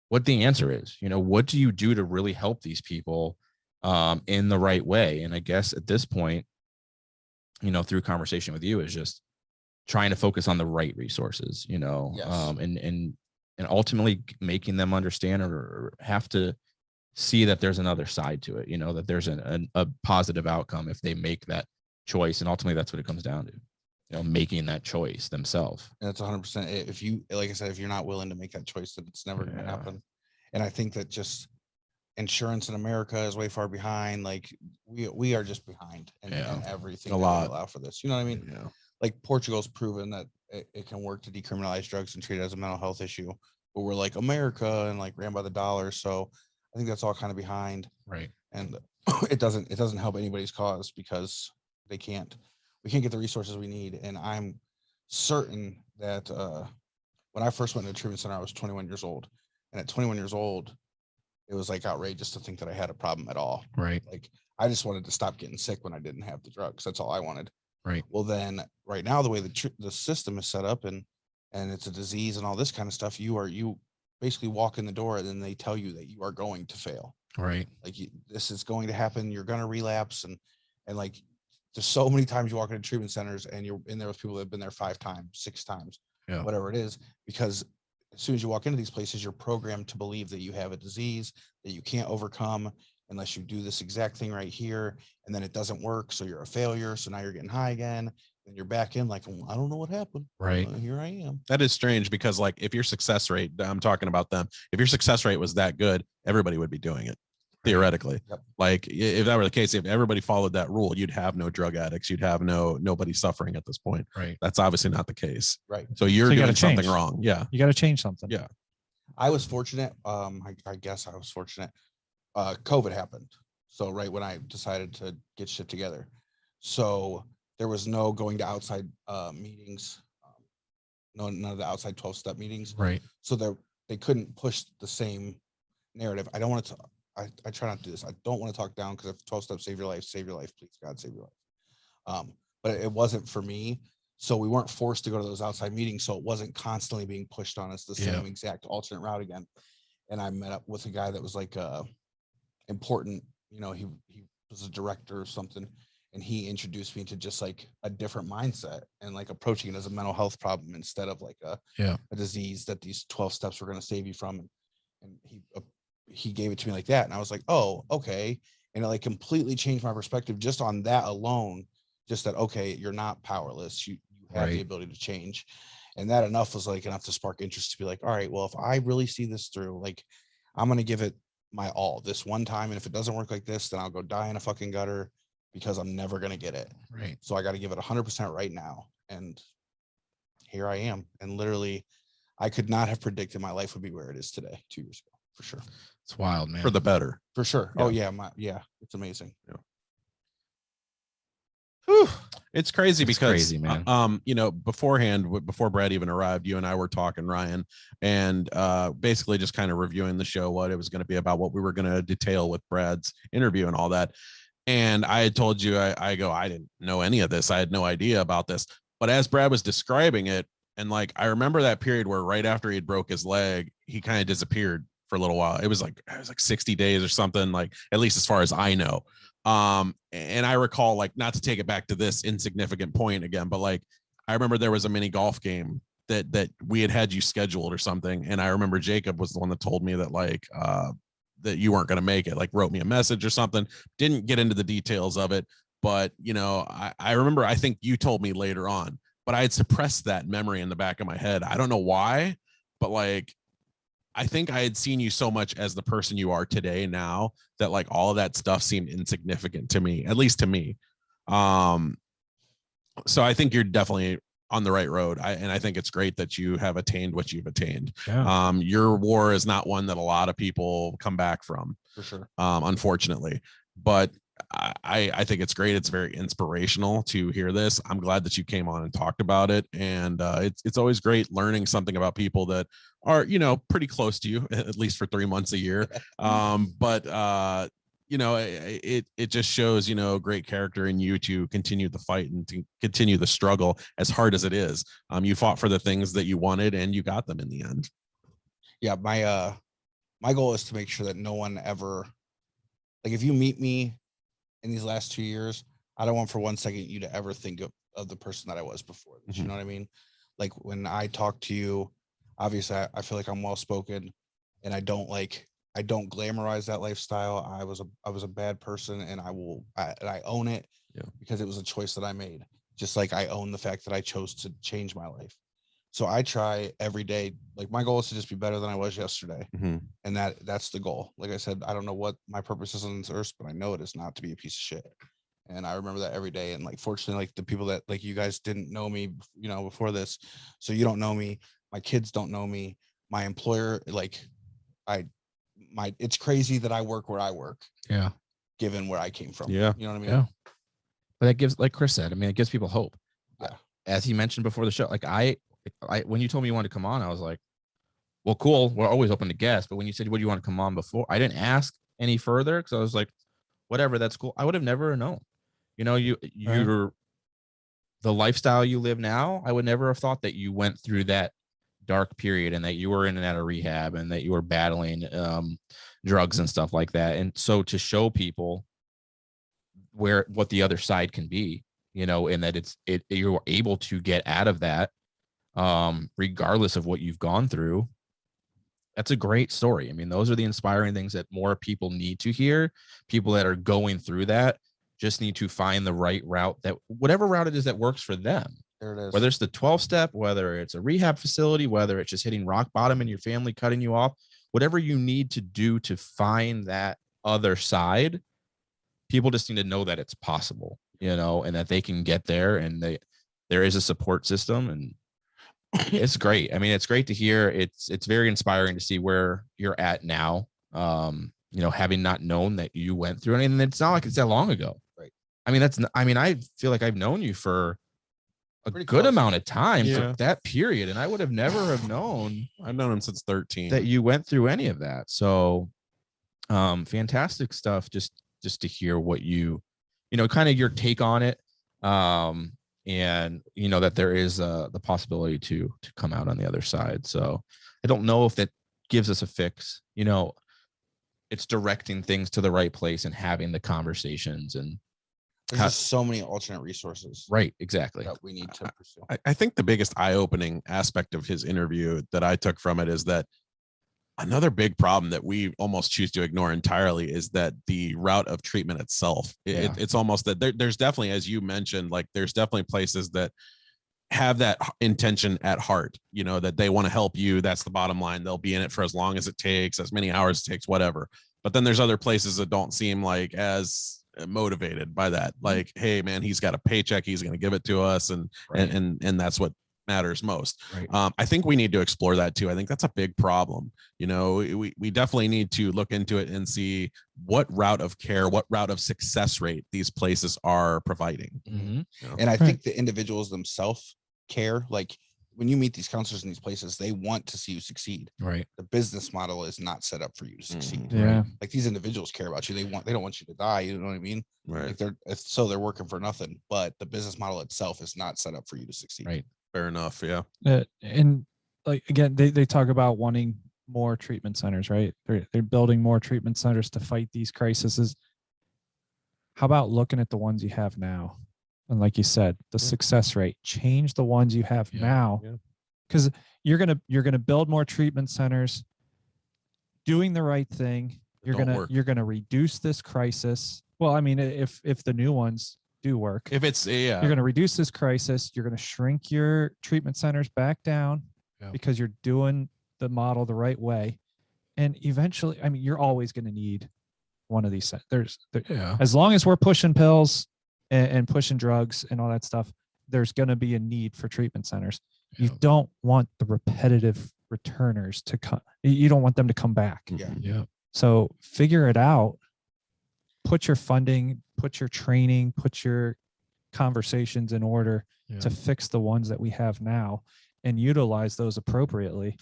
what the answer is. What do you do to really help these people in the right way? And I guess at this point, through conversation with you, is just trying to focus on the right resources, and ultimately making them understand or have to see that there's another side to it, that there's a positive outcome if they make that choice. And ultimately that's what it comes down to, making that choice themselves. And that's 100%. If you, like I said, if you're not willing to make that choice, then it's never going to happen. And I think that just insurance in America is way far behind. Like we are just behind in everything A that lot. we allow for this. You know what I mean? Yeah. Like Portugal's proven that it can work to decriminalize drugs and treat it as a mental health issue. But we're like America and like ran by the dollar. So I think that's all kind of behind. Right. And it doesn't help anybody's cause because we can't get the resources we need. And I'm certain that when I first went to the treatment center, I was 21 years old. And at 21 years old, it was like outrageous to think that I had a problem at all. Right. Like I just wanted to stop getting sick when I didn't have the drugs. That's all I wanted. Right. Well, then right now, the way the system is set up and it's a disease and all this kind of stuff, you basically walk in the door and then they tell you that you are going to fail. Right. Like this is going to happen. You're going to relapse. And like, there's so many times you walk into treatment centers and you're in there with people that have been there 5 times, 6 times, whatever it is, because as soon as you walk into these places, you're programmed to believe that you have a disease that you can't overcome unless you do this exact thing right here. And then it doesn't work. So you're a failure. So now you're getting high again. And you're back in like, well, I don't know what happened. Right. Here I am. That is strange because like if your success rate, I'm talking about them, if your success rate was that good, everybody would be doing it. Theoretically. Yep. Like if that were the case, if everybody followed that rule, you'd have no drug addicts, you'd have nobody suffering at this point. Right. That's obviously not the case. Right. So you're So you doing gotta something change. wrong. Yeah. You got to change something. Yeah. I was fortunate. I guess I was fortunate. COVID happened. So right when I decided to get shit together. So there was no going to outside meetings. None of the outside 12-step meetings. Right. So they couldn't push the same narrative. I don't want to I try not to do this. I don't want to talk down because if 12 steps save your life, please God, save your life. But it wasn't for me. So we weren't forced to go to those outside meetings. So it wasn't constantly being pushed on us the same exact alternate route again. And I met up with a guy that was like important, you know, he was a director or something. And he introduced me to just like a different mindset and like approaching it as a mental health problem instead of like a disease that these 12 steps were going to save you from. And he gave it to me like that. And I was like, oh, okay. And it like completely changed my perspective just on that alone. Just that, okay, you're not powerless. You have the ability to change. And that was like enough to spark interest to be like, all right, well, if I really see this through, like, I'm going to give it my all this one time. And if it doesn't work like this, then I'll go die in a fucking gutter because I'm never going to get it. Right. So I got to give it 100% right now. And here I am. And literally, I could not have predicted my life would be where it is today 2 years ago, for sure. It's wild, man. For the better. For sure. Yeah. Oh yeah. It's amazing. Yeah. Whew. It's crazy because crazy, man. You know, beforehand, before Brad even arrived, you and I were talking, Ryan, and basically just kind of reviewing the show, what it was going to be about, what we were going to detail with Brad's interview and all that. And I had told you, I didn't know any of this. I had no idea about this. But as Brad was describing it, and like, I remember that period where right after he had broke his leg, he kind of disappeared for a little while. It was like 60 days or something, like, at least as far as I know. And I recall, like, not to take it back to this insignificant point again, but like, I remember there was a mini golf game that we had you scheduled or something. And I remember Jacob was the one that told me that like, that you weren't going to make it, like wrote me a message or something, didn't get into the details of it. But, you know, I remember, I think you told me later on, but I had suppressed that memory in the back of my head. I don't know why, but like, I think I had seen you so much as the person you are today now that like all of that stuff seemed insignificant to me, at least to me. So I think you're definitely on the right road. And I think it's great that you have attained what you've attained. Yeah. Your war is not one that a lot of people come back from, For sure. Unfortunately, but I think it's great. It's very inspirational to hear this. I'm glad that you came on and talked about it. And it's always great learning something about people that are, you know, pretty close to you, at least for 3 months a year. But you know, it just shows, you know, great character in you to continue the fight and to continue the struggle as hard as it is. You fought for the things that you wanted and you got them in the end. Yeah. My goal is to make sure that no one ever, like, if you meet me in these last 2 years, I don't want for 1 second you to ever think of the person that I was before this. You know what I mean? Like, when I talk to you, obviously I feel like I'm well-spoken and I don't glamorize that lifestyle. I was a bad person and I own it because it was a choice that I made. Just like I own the fact that I chose to change my life. So I try every day. Like my goal is to just be better than I was yesterday. Mhm. And that's the goal. Like I said, I don't know what my purpose is on this earth, but I know it is not to be a piece of shit. And I remember that every day. And like, fortunately, like the people that like you guys didn't know me, before this. So you don't know me. My kids don't know me. My employer, like it's crazy that I work where I work, Yeah. given where I came from. Yeah. You know what I mean? Yeah. But that gives, like Chris said, I mean, it gives people hope. Yeah. As he mentioned before the show, like I when you told me you wanted to come on, I was like, well, cool. We're always open to guests. But when you said, what do you want to come on before? I didn't ask any further because I was like, whatever, that's cool. I would have never known. You're the lifestyle you live now. I would never have thought that you went through that dark period and that you were in and out of rehab and that you were battling drugs and stuff like that. And so to show people what the other side can be, and that you're able to get out of that, regardless of what you've gone through. That's a great story. I mean, those are the inspiring things that more people need to hear. People that are going through that just need to find the right route, that whatever route it is that works for them. There it is. Whether it's the 12-step, whether it's a rehab facility, whether it's just hitting rock bottom and your family cutting you off, whatever you need to do to find that other side, people just need to know that it's possible, and that they can get there, and there is a support system, and it's great. I mean, it's great to hear. It's very inspiring to see where you're at now. Having not known that you went through anything. It's not like it's that long ago. Right. I mean, I feel like I've known you for a Pretty good close. amount of time Yeah. for that period. And I would have never have known I've known him since 13. that you went through any of that. So fantastic stuff. Just to hear what you kind of your take on it. And that there is the possibility to come out on the other side. So I don't know if that gives us a fix. It's directing things to the right place and having the conversations, and There's just so many alternate resources right, exactly. that we need to pursue. I think the biggest eye-opening aspect of his interview that I took from it is that another big problem that we almost choose to ignore entirely is that the route of treatment itself. It's almost that there's definitely, as you mentioned, like there's definitely places that have that intention at heart, that they want to help you. That's the bottom line. They'll be in it for as long as it takes, as many hours it takes, whatever. But then there's other places that don't seem like as motivated by that. Like, hey man, he's got a paycheck, he's going to give it to us. And that's what matters most. Right. I think we need to explore that too. I think that's a big problem. We definitely need to look into it and see what route of care, what route of success rate these places are providing. Mm-hmm. And I think the individuals themselves care. Like when you meet these counselors in these places, they want to see you succeed. Right. The business model is not set up for you to succeed. Yeah. Like these individuals care about you. They don't want you to die. You know what I mean? Right. Like they're working for nothing, but the business model itself is not set up for you to succeed. Right. Fair enough. Yeah. And like, again, they talk about wanting more treatment centers, right? They're building more treatment centers to fight these crises. How about looking at the ones you have now? And like you said, the success rate, change the ones you have now, because you're gonna build more treatment centers, doing the right thing. You're gonna reduce this crisis. Well, I mean, if the new ones do work, If it's you're going to reduce this crisis. You're going to shrink your treatment centers back down because you're doing the model the right way. And eventually, I mean, you're always going to need one of these. As long as we're pushing pills and pushing drugs and all that stuff, there's going to be a need for treatment centers. You don't want the repetitive returners to come. You don't want them to come back. Yeah. So figure it out. Put your funding, put your training, put your conversations in order to fix the ones that we have now, and utilize those appropriately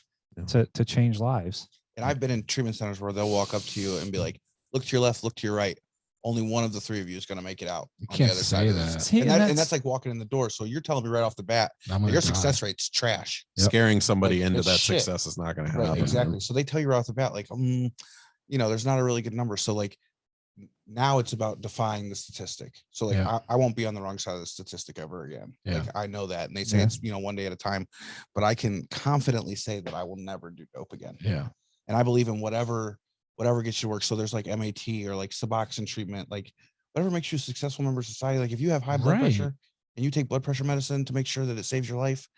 to change lives. And I've been in treatment centers where they'll walk up to you and be like, look to your left, look to your right. Only one of the three of you is going to make it out. You on can't the other say side of that. this. See, And that's like walking in the door. So you're telling me right off the bat, your success rate's trash. scaring somebody Like, into it's that shit. success is not going to Right, happen. exactly. So they tell you right off the bat, like, there's not a really good number. So like now it's about defying the statistic. So like I won't be on the wrong side of the statistic ever again. Like I know that. And they say it's, one day at a time, but I can confidently say that I will never do dope again. Yeah. And I believe in whatever gets you to work. So there's like MAT or like Suboxone treatment, like whatever makes you a successful member of society. Like if you have high blood pressure and you take blood pressure medicine to make sure that it saves your life,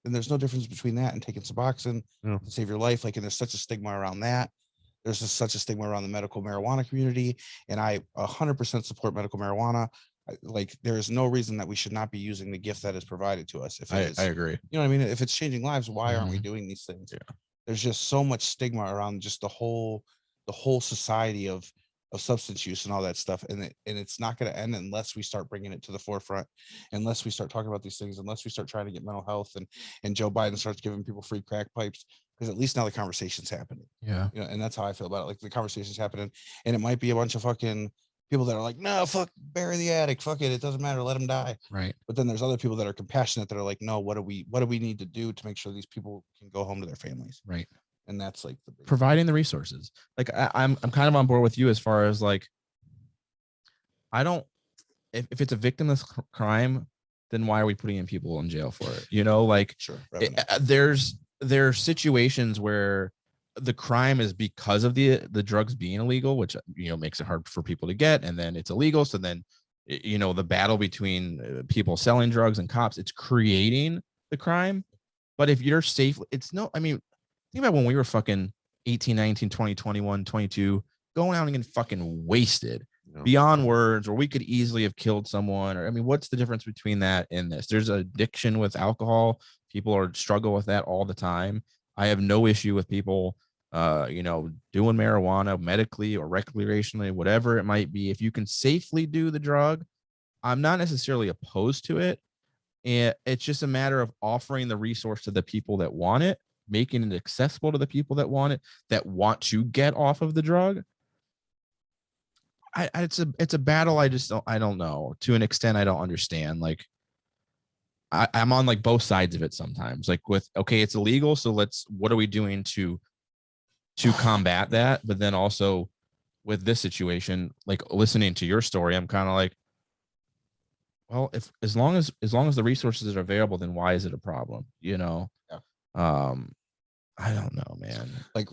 then there's no difference between that and taking Suboxone Yeah. to save your life. Like, and there's such a stigma around that. There's just such a stigma around the medical marijuana community. And I 100% support medical marijuana. Like, there is no reason that we should not be using the gift that is provided to us. If it is, I agree. you know what I mean? If it's changing lives, why aren't we doing these things? Yeah. There's just so much stigma around just the whole society of substance use and all that stuff. And it's not going to end unless we start bringing it to the forefront, unless we start talking about these things, unless we start trying to get mental health and Joe Biden starts giving people free crack pipes, because at least now the conversation's happening. Yeah. You know, and that's how I feel about it. Like, the conversation's happening, and it might be a bunch of fucking people that are like, no, fuck, bury the addict, fuck it, it doesn't matter, let him die. Right. But then there's other people that are compassionate that are like, no, what do we need to do to make sure these people can go home to their families? Right. And that's like the big Providing the resources. Like, I'm kind of on board with you as far as like, I don't, if it's a victimless crime, then why are we putting in people in jail for it? You know, like, sure there are situations where the crime is because of the drugs being illegal, which, you know, makes it hard for people to get, and then it's illegal. So then, you know, the battle between people selling drugs and cops, it's creating the crime. But if you're safe, it's no, I mean, think about when we were fucking 18, 19, 20, 21, 22, going out and getting fucking wasted beyond words, or we could easily have killed someone. Or, I mean, what's the difference between that and this? There's addiction with alcohol. People struggle with that all the time. I have no issue with people, you know, doing marijuana medically or recreationally, whatever it might be. If you can safely do the drug, I'm not necessarily opposed to it. And it's just a matter of offering the resource to the people that want it, making it accessible to the people that want it, that want to get off of the drug. It's a battle. I don't know. To an extent, I don't understand. Like, I'm on like both sides of it sometimes. Like, with, okay, it's illegal, so what are we doing to combat that? But then also with this situation, like, listening to your story, I'm kind of like, well, if as long as the resources are available, then why is it a problem? You know? Yeah. I don't know, man. Like,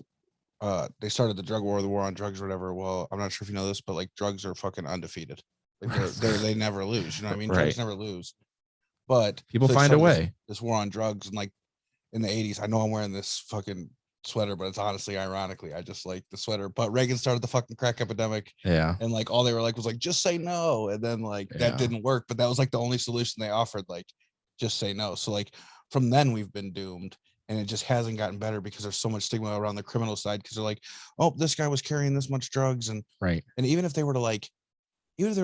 they started the drug war, the war on drugs or whatever. Well, I'm not sure if you know this, but like, drugs are fucking undefeated. Like, they never lose. You know what I mean? Right. Drugs never lose. But People they find a started way. This war on drugs, and like in the 80s, I know I'm wearing this fucking sweater, but it's honestly, ironically, I just like the sweater. But Reagan started the fucking crack epidemic. Yeah. And like, all they were like was like, just say no. And then like that didn't work, but that was like the only solution they offered, like, just say no. So like, from then we've been doomed, and it just hasn't gotten better because there's so much stigma around the criminal side, because they're like, oh, this guy was carrying this much drugs. And Right. and even if they were to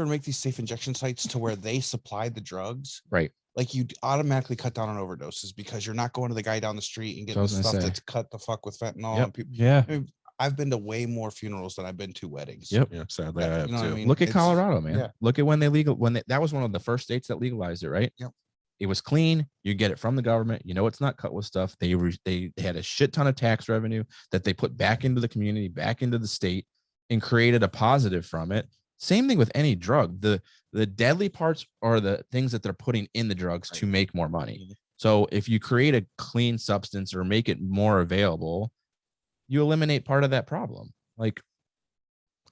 make these safe injection sites to where they supplied the drugs, Right. like, you automatically cut down on overdoses, because you're not going to the guy down the street and getting the stuff that's cut the fuck with fentanyl. Yep. And people, Yeah. I mean, I've been to way more funerals than I've been to weddings. Yep. Yeah, sadly, Yeah, I have you know what too. I mean? Look at It's- Colorado, man. yeah. Look at when that was one of the first states that legalized it, right? Yep. It was clean. You get it from the government. You know, it's not cut with stuff. They had a shit ton of tax revenue that they put back into the community, back into the state, and created a positive from it. Same thing with any drug. The deadly parts are the things that they're putting in the drugs to make more money. Mhm. So if you create a clean substance or make it more available, you eliminate part of that problem. Like,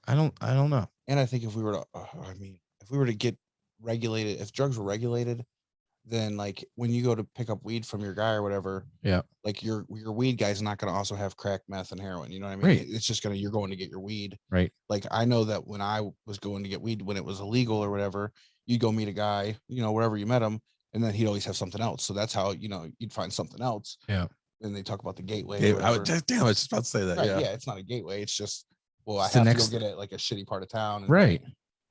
I don't know. And I think if we were to get regulated, if drugs were regulated, then like, when you go to pick up weed from your guy or whatever, Yeah. like, your weed guy's not going to also have crack, meth, and heroin. You know what I mean? Right. It's just you're going to get your weed. Right. Like, I know that when I was going to get weed, when it was illegal or whatever, you'd go meet a guy, you know, wherever you met him, and then he'd always have something else. So that's how, you know, you'd find something else. Yeah. And they talk about the gateway. Yeah, or I whatever. I was just about to say that. Right, Yeah. yeah, it's not a gateway. It's just, well, It's I the have next- to go get it like a shitty part of town. And Right.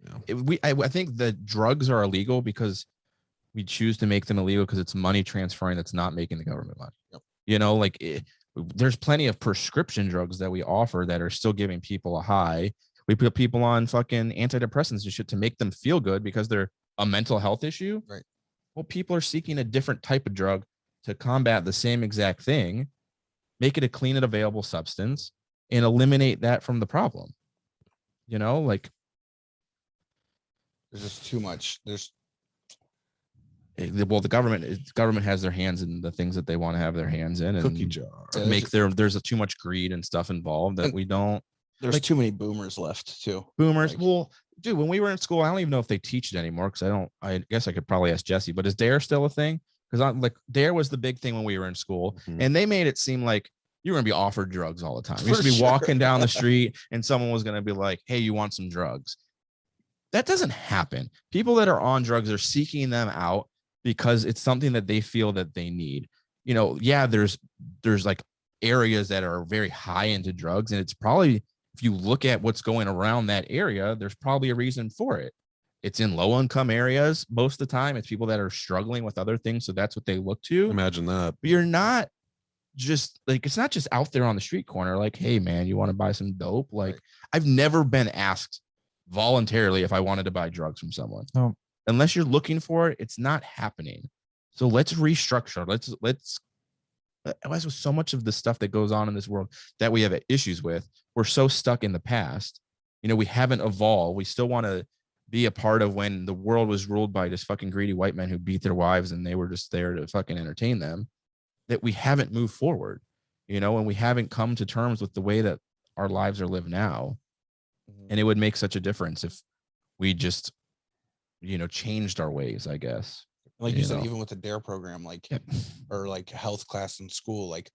Yeah. I think the drugs are illegal because we choose to make them illegal because it's money transferring that's not making the government money. Yep. You know, like, there's plenty of prescription drugs that we offer that are still giving people a high. We put people on fucking antidepressants and shit to make them feel good because they're a mental health issue. Right. Well, people are seeking a different type of drug to combat the same exact thing, make it a clean and available substance, and eliminate that from the problem. You know, like, there's just too much. well, the government has their hands in the things that they want to have their hands in, and Cookie jar. Yeah. there's too much greed and stuff involved that And we don't. There's Like- too many boomers left too. Boomers. Like- Well, dude, when we were in school, I don't even know if they teach it anymore, because I guess I could probably ask Jesse, but is DARE still a thing? because I'm like, DARE was the big thing when we were in school, and they made it seem like you were going to be offered drugs all the time. You used to be walking down the street and someone was going to be like, hey, you want some drugs? That doesn't happen. People that are on drugs are seeking them out because it's something that they feel that they need. You know, yeah, there's like areas that are very high into drugs, and it's probably, if you look at what's going around that area, there's probably a reason for it. It's in low income areas most of the time. It's people that are struggling with other things, so that's what they look to. Imagine that. But you're not just like, it's not just out there on the street corner like, hey man, you want to buy some dope? Like, right. I've never been asked voluntarily if I wanted to buy drugs from someone. Oh. Unless you're looking for it, it's not happening. So let's restructure. Let's as with so much of the stuff that goes on in this world that we have issues with, we're so stuck in the past. You know, we haven't evolved. We still want to be a part of when the world was ruled by just fucking greedy white men who beat their wives and they were just there to fucking entertain them. That we haven't moved forward, you know, and we haven't come to terms with the way that our lives are lived now. And it would make such a difference if we just, you know, changed our ways, I guess. Like you said, even with the DARE program, like, or like health class in school, like,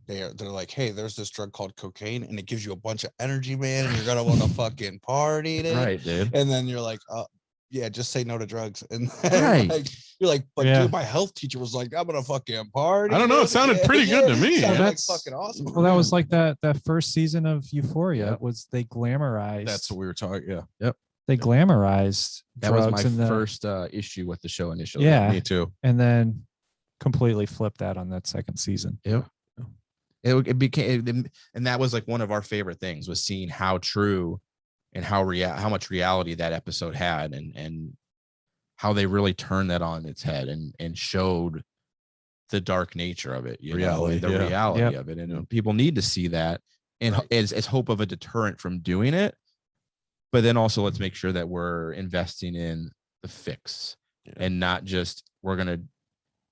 they're like, hey, there's this drug called cocaine and it gives you a bunch of energy, man, and you're gonna want to fucking party, dude. Right, dude. And then you're like, yeah, just say no to drugs. And right. You're like, but dude, my health teacher was like, I'm gonna fucking party. I don't know. It sounded pretty good to me. Sounded That's like fucking awesome. Well, that was like that first season of Euphoria. Was they glamorized? That's what we were talking. Yeah. Yep. They glamorized. That was my first issue with the show initially. Yeah, me too. And then completely flipped that on that second season. Yep. It became, and that was like one of our favorite things, was seeing how true and how much reality that episode had, and how they really turned that on its head and showed the dark nature of it, reality of it. And people need to see that, and as hope of a deterrent from doing it. But then also, let's make sure that we're investing in the fix and not just, we're going to,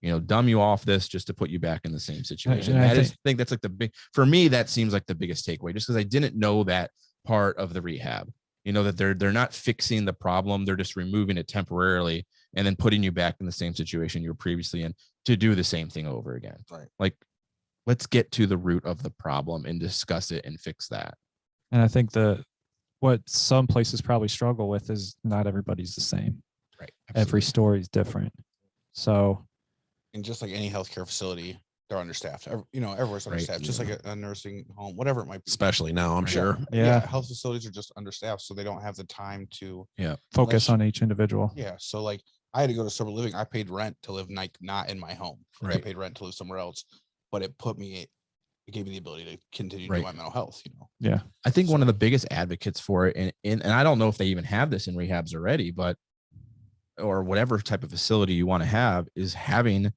you know, dumb you off this just to put you back in the same situation. And I think that's like the big, for me, that seems like the biggest takeaway, just because I didn't know that part of the rehab, you know, that they're not fixing the problem. They're just removing it temporarily and then putting you back in the same situation you were previously in to do the same thing over again. Right. Like, let's get to the root of the problem and discuss it and fix that. And I think what some places probably struggle with is not everybody's the same. Right. Absolutely. Every story is different. So, and just like any healthcare facility, they're understaffed. You know, everywhere's understaffed, just like a nursing home, whatever it might be. Especially now, I'm sure. Yeah. Health facilities are just understaffed, so they don't have the time to focus on each individual. Yeah. So like, I had to go to sober living. I paid rent to live not in my home. Right. I paid rent to live somewhere else, but it gave me the ability to continue doing my mental health, you know? Yeah. I think one of the biggest advocates for it, and I don't know if they even have this in rehabs already, or whatever type of facility you want to have, is having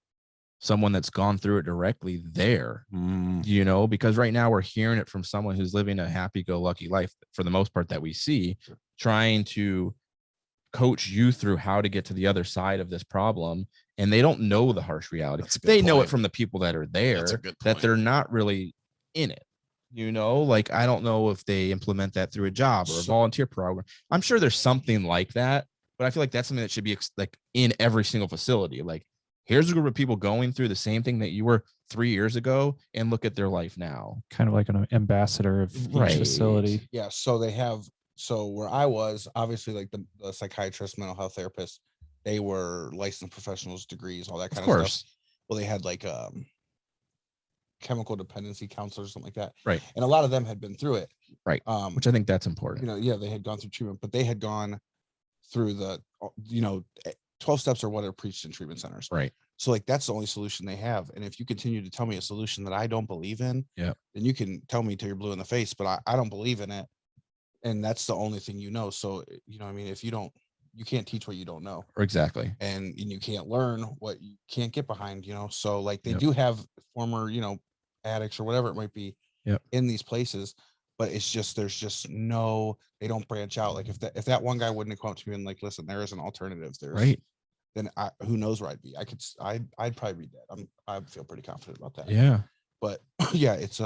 someone that's gone through it directly there, you know, because right now we're hearing it from someone who's living a happy-go-lucky life for the most part that we see, trying to coach you through how to get to the other side of this problem. And they don't know the harsh reality. They know it from the people that are there, that they're not really in it. You know, like, I don't know if they implement that through a job or a volunteer program. I'm sure there's something like that, but I feel like that's something that should be like in every single facility. Like, here's a group of people going through the same thing that you were 3 years ago, and look at their life now. Kind of like an ambassador of each facility. Yeah. So they have, where I was, obviously, like the psychiatrist, mental health therapist, they were licensed professionals, degrees, all that kind of stuff. Well, they had like chemical dependency counselors, something like that. Right. And a lot of them had been through it. Right. Which I think that's important. You know, they had gone through treatment, but they had gone through the, 12 steps are what are preached in treatment centers. Right. So like, that's the only solution they have. And if you continue to tell me a solution that I don't believe in, then you can tell me till you're blue in the face, but I don't believe in it. And that's the only thing, you know. So, you know, I mean, if you can't teach what you don't know. Exactly. And you can't learn what you can't get behind, you know. So like, they do have former, you know, addicts or whatever it might be in these places, but it's just, there's just they don't branch out. Like, if that one guy wouldn't have come up to me and like, listen, there is an alternative, then who knows where I'd be. I'd probably be dead. I feel pretty confident about that. Yeah. But yeah, it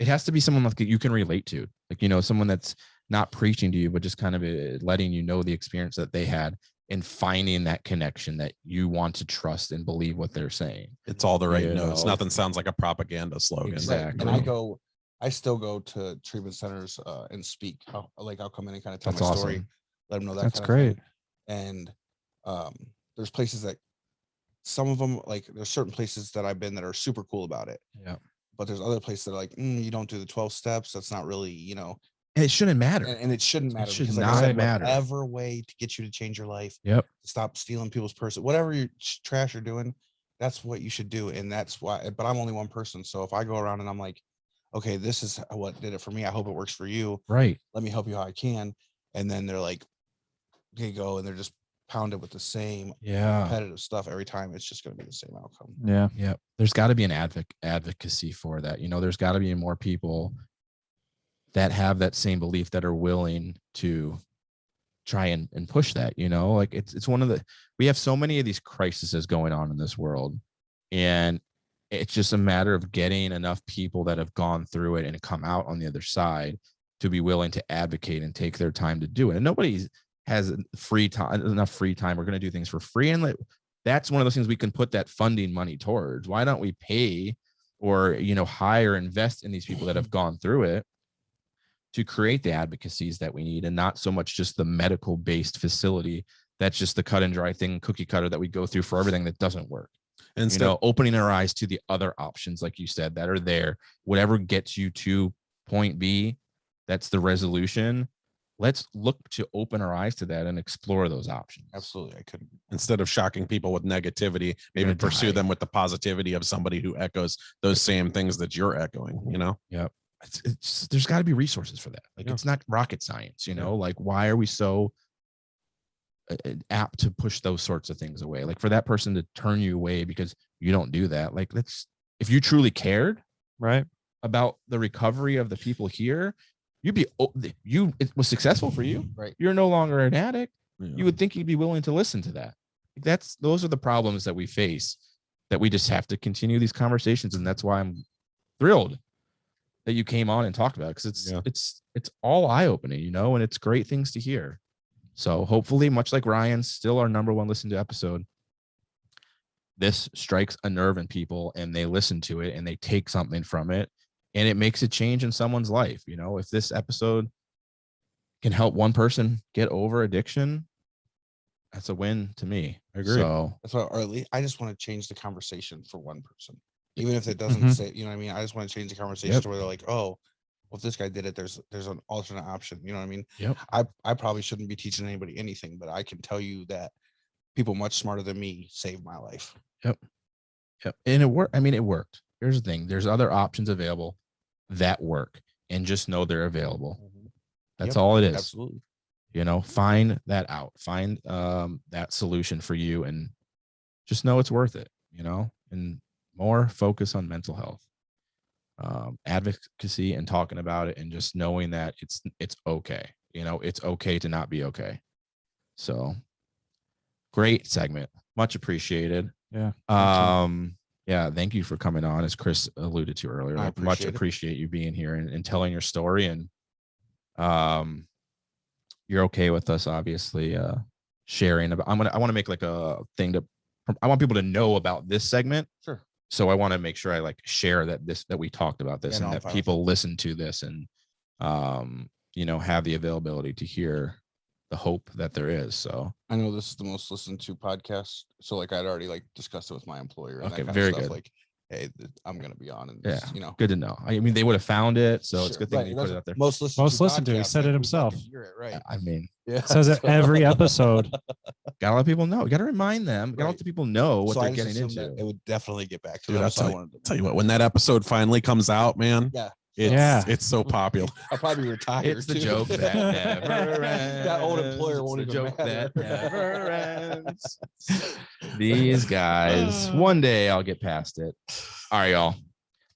has to be someone like you can relate to, like, you know, someone that's not preaching to you, but just kind of letting you know the experience that they had and finding that connection that you want to trust and believe what they're saying. It's all the right You notes. know? Nothing sounds like a propaganda slogan. Exactly. And I still go to treatment centers and speak. I'll come in and kind of tell That's my awesome. story, let them know that. That's kind of great. thing. And there's places that some of them, like there's certain places that I've been that are super cool about it. Yeah. But there's other places that are like, you don't do the 12 steps. That's not really, And it shouldn't matter. and it shouldn't matter. It should because, like not I said, matter. Whatever way to get you to change your life, Yep. stop stealing people's purses, whatever your trash you're doing, that's what you should do. And that's why, but I'm only one person. So if I go around and I'm like, okay, this is what did it for me, I hope it works for you. Right. Let me help you how I can. And then they're like, okay, go. And they're just pounded with the same repetitive stuff every time. It's just going to be the same outcome. Yeah. Yeah. There's got to be an advocacy for that. There's got to be more people that have that same belief that are willing to try and push that, like it's one of we have so many of these crises going on in this world, and it's just a matter of getting enough people that have gone through it and come out on the other side to be willing to advocate and take their time to do it. And nobody has enough free time. We're going to do things for free. And that's one of those things we can put that funding money towards. Why don't we pay or, hire, invest in these people that have gone through it to create the advocacies that we need, and not so much just the medical based facility. That's just the cut and dry thing, cookie cutter that we go through for everything that doesn't work. And opening our eyes to the other options, like you said, that are there, whatever gets you to point B, that's the resolution. Let's look to open our eyes to that and explore those options. Absolutely. I couldn't. Instead of shocking people with negativity, maybe pursue them with the positivity of somebody who echoes those same things that you're echoing, Yep. It's there's got to be resources for that. Like it's not rocket science, like why are we so apt to push those sorts of things away? Like for that person to turn you away because you don't do that. Like if you truly cared about the recovery of the people here, it was successful for you. Right. You're no longer an addict. Yeah. You would think you'd be willing to listen to that. Those are the problems that we face, that we just have to continue these conversations. And that's why I'm thrilled that you came on and talked about it, because it's all eye-opening, and it's great things to hear. So hopefully, much like Ryan's still our number one listened to episode, this strikes a nerve in people and they listen to it and they take something from it and it makes a change in someone's life. If this episode can help one person get over addiction, that's a win to me. I agree. So That's why, or at least I just want to change the conversation for one person, even if it doesn't say, I just want to change the conversation to where they're like, oh, well, if this guy did it, there's an alternate option. You know what I mean? Yep. I probably shouldn't be teaching anybody anything, but I can tell you that people much smarter than me saved my life. Yep. And it worked. It worked. Here's the thing. There's other options available that work, and just know they're available. That's all it is. Absolutely. Find that out, find that solution for you, and just know it's worth it, and more focus on mental health, advocacy, and talking about it, and just knowing that it's okay. It's okay to not be okay. So great segment. Much appreciated. Yeah. Thank you for coming on. As Chris alluded to earlier, I much appreciate it. appreciate you being here and telling your story. And you're okay with us obviously sharing about, I want to make like a thing I want people to know about this segment. Sure. So I want to make sure I share that we talked about this, and that people listen to this and have the availability to hear the hope that there is. So I know this is the most listened to podcast. So I'd already discussed it with my employer. And okay, that kind very of stuff, good. Hey, I'm going to be on, and good to know. They would have found it. So it's a good thing that you put it out there. Most listened to. He said it himself. Hear it, right. Yeah. Says it every episode. Gotta let people know. You gotta remind them. Gotta let the people know what they're getting into. It would definitely get back to Dude, them. I'll tell you what, when that episode finally comes out, man. Yeah. It's so popular. I'll probably retire. It's the joke that never ends. That old employer won't It's even the joke matter. that never ends. These guys. One day I'll get past it. All right, y'all.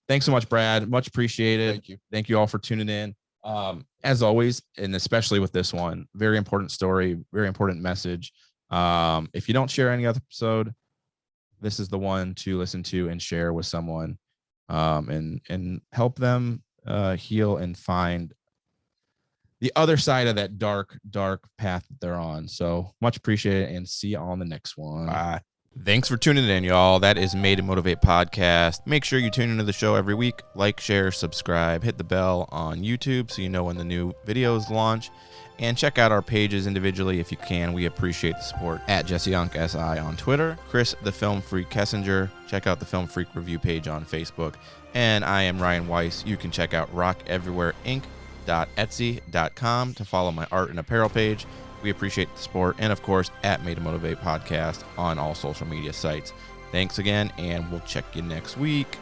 Thanks so much, Brad. Much appreciated. Thank you. Thank you all for tuning in. As always, and especially with this one, very important story, very important message. If you don't share any other episode, this is the one to listen to and share with someone, and help them heal and find the other side of that dark path that they're on. So much appreciated, and see you on the next one. Bye. Thanks for tuning in, y'all. That is Made to Motivate podcast. Make sure you tune into the show every week. Like, share, subscribe, hit the bell on YouTube so you know when the new videos launch. And check out our pages individually if you can. We appreciate the support. At Jesse Young SI on Twitter. Chris, the Film Freak Kessinger. Check out the Film Freak review page on Facebook. And I am Ryan Weiss. You can check out rockeverywhereinc.etsy.com to follow my art and apparel page. We appreciate the support. And of course, at Made to Motivate podcast on all social media sites. Thanks again, and we'll check you next week.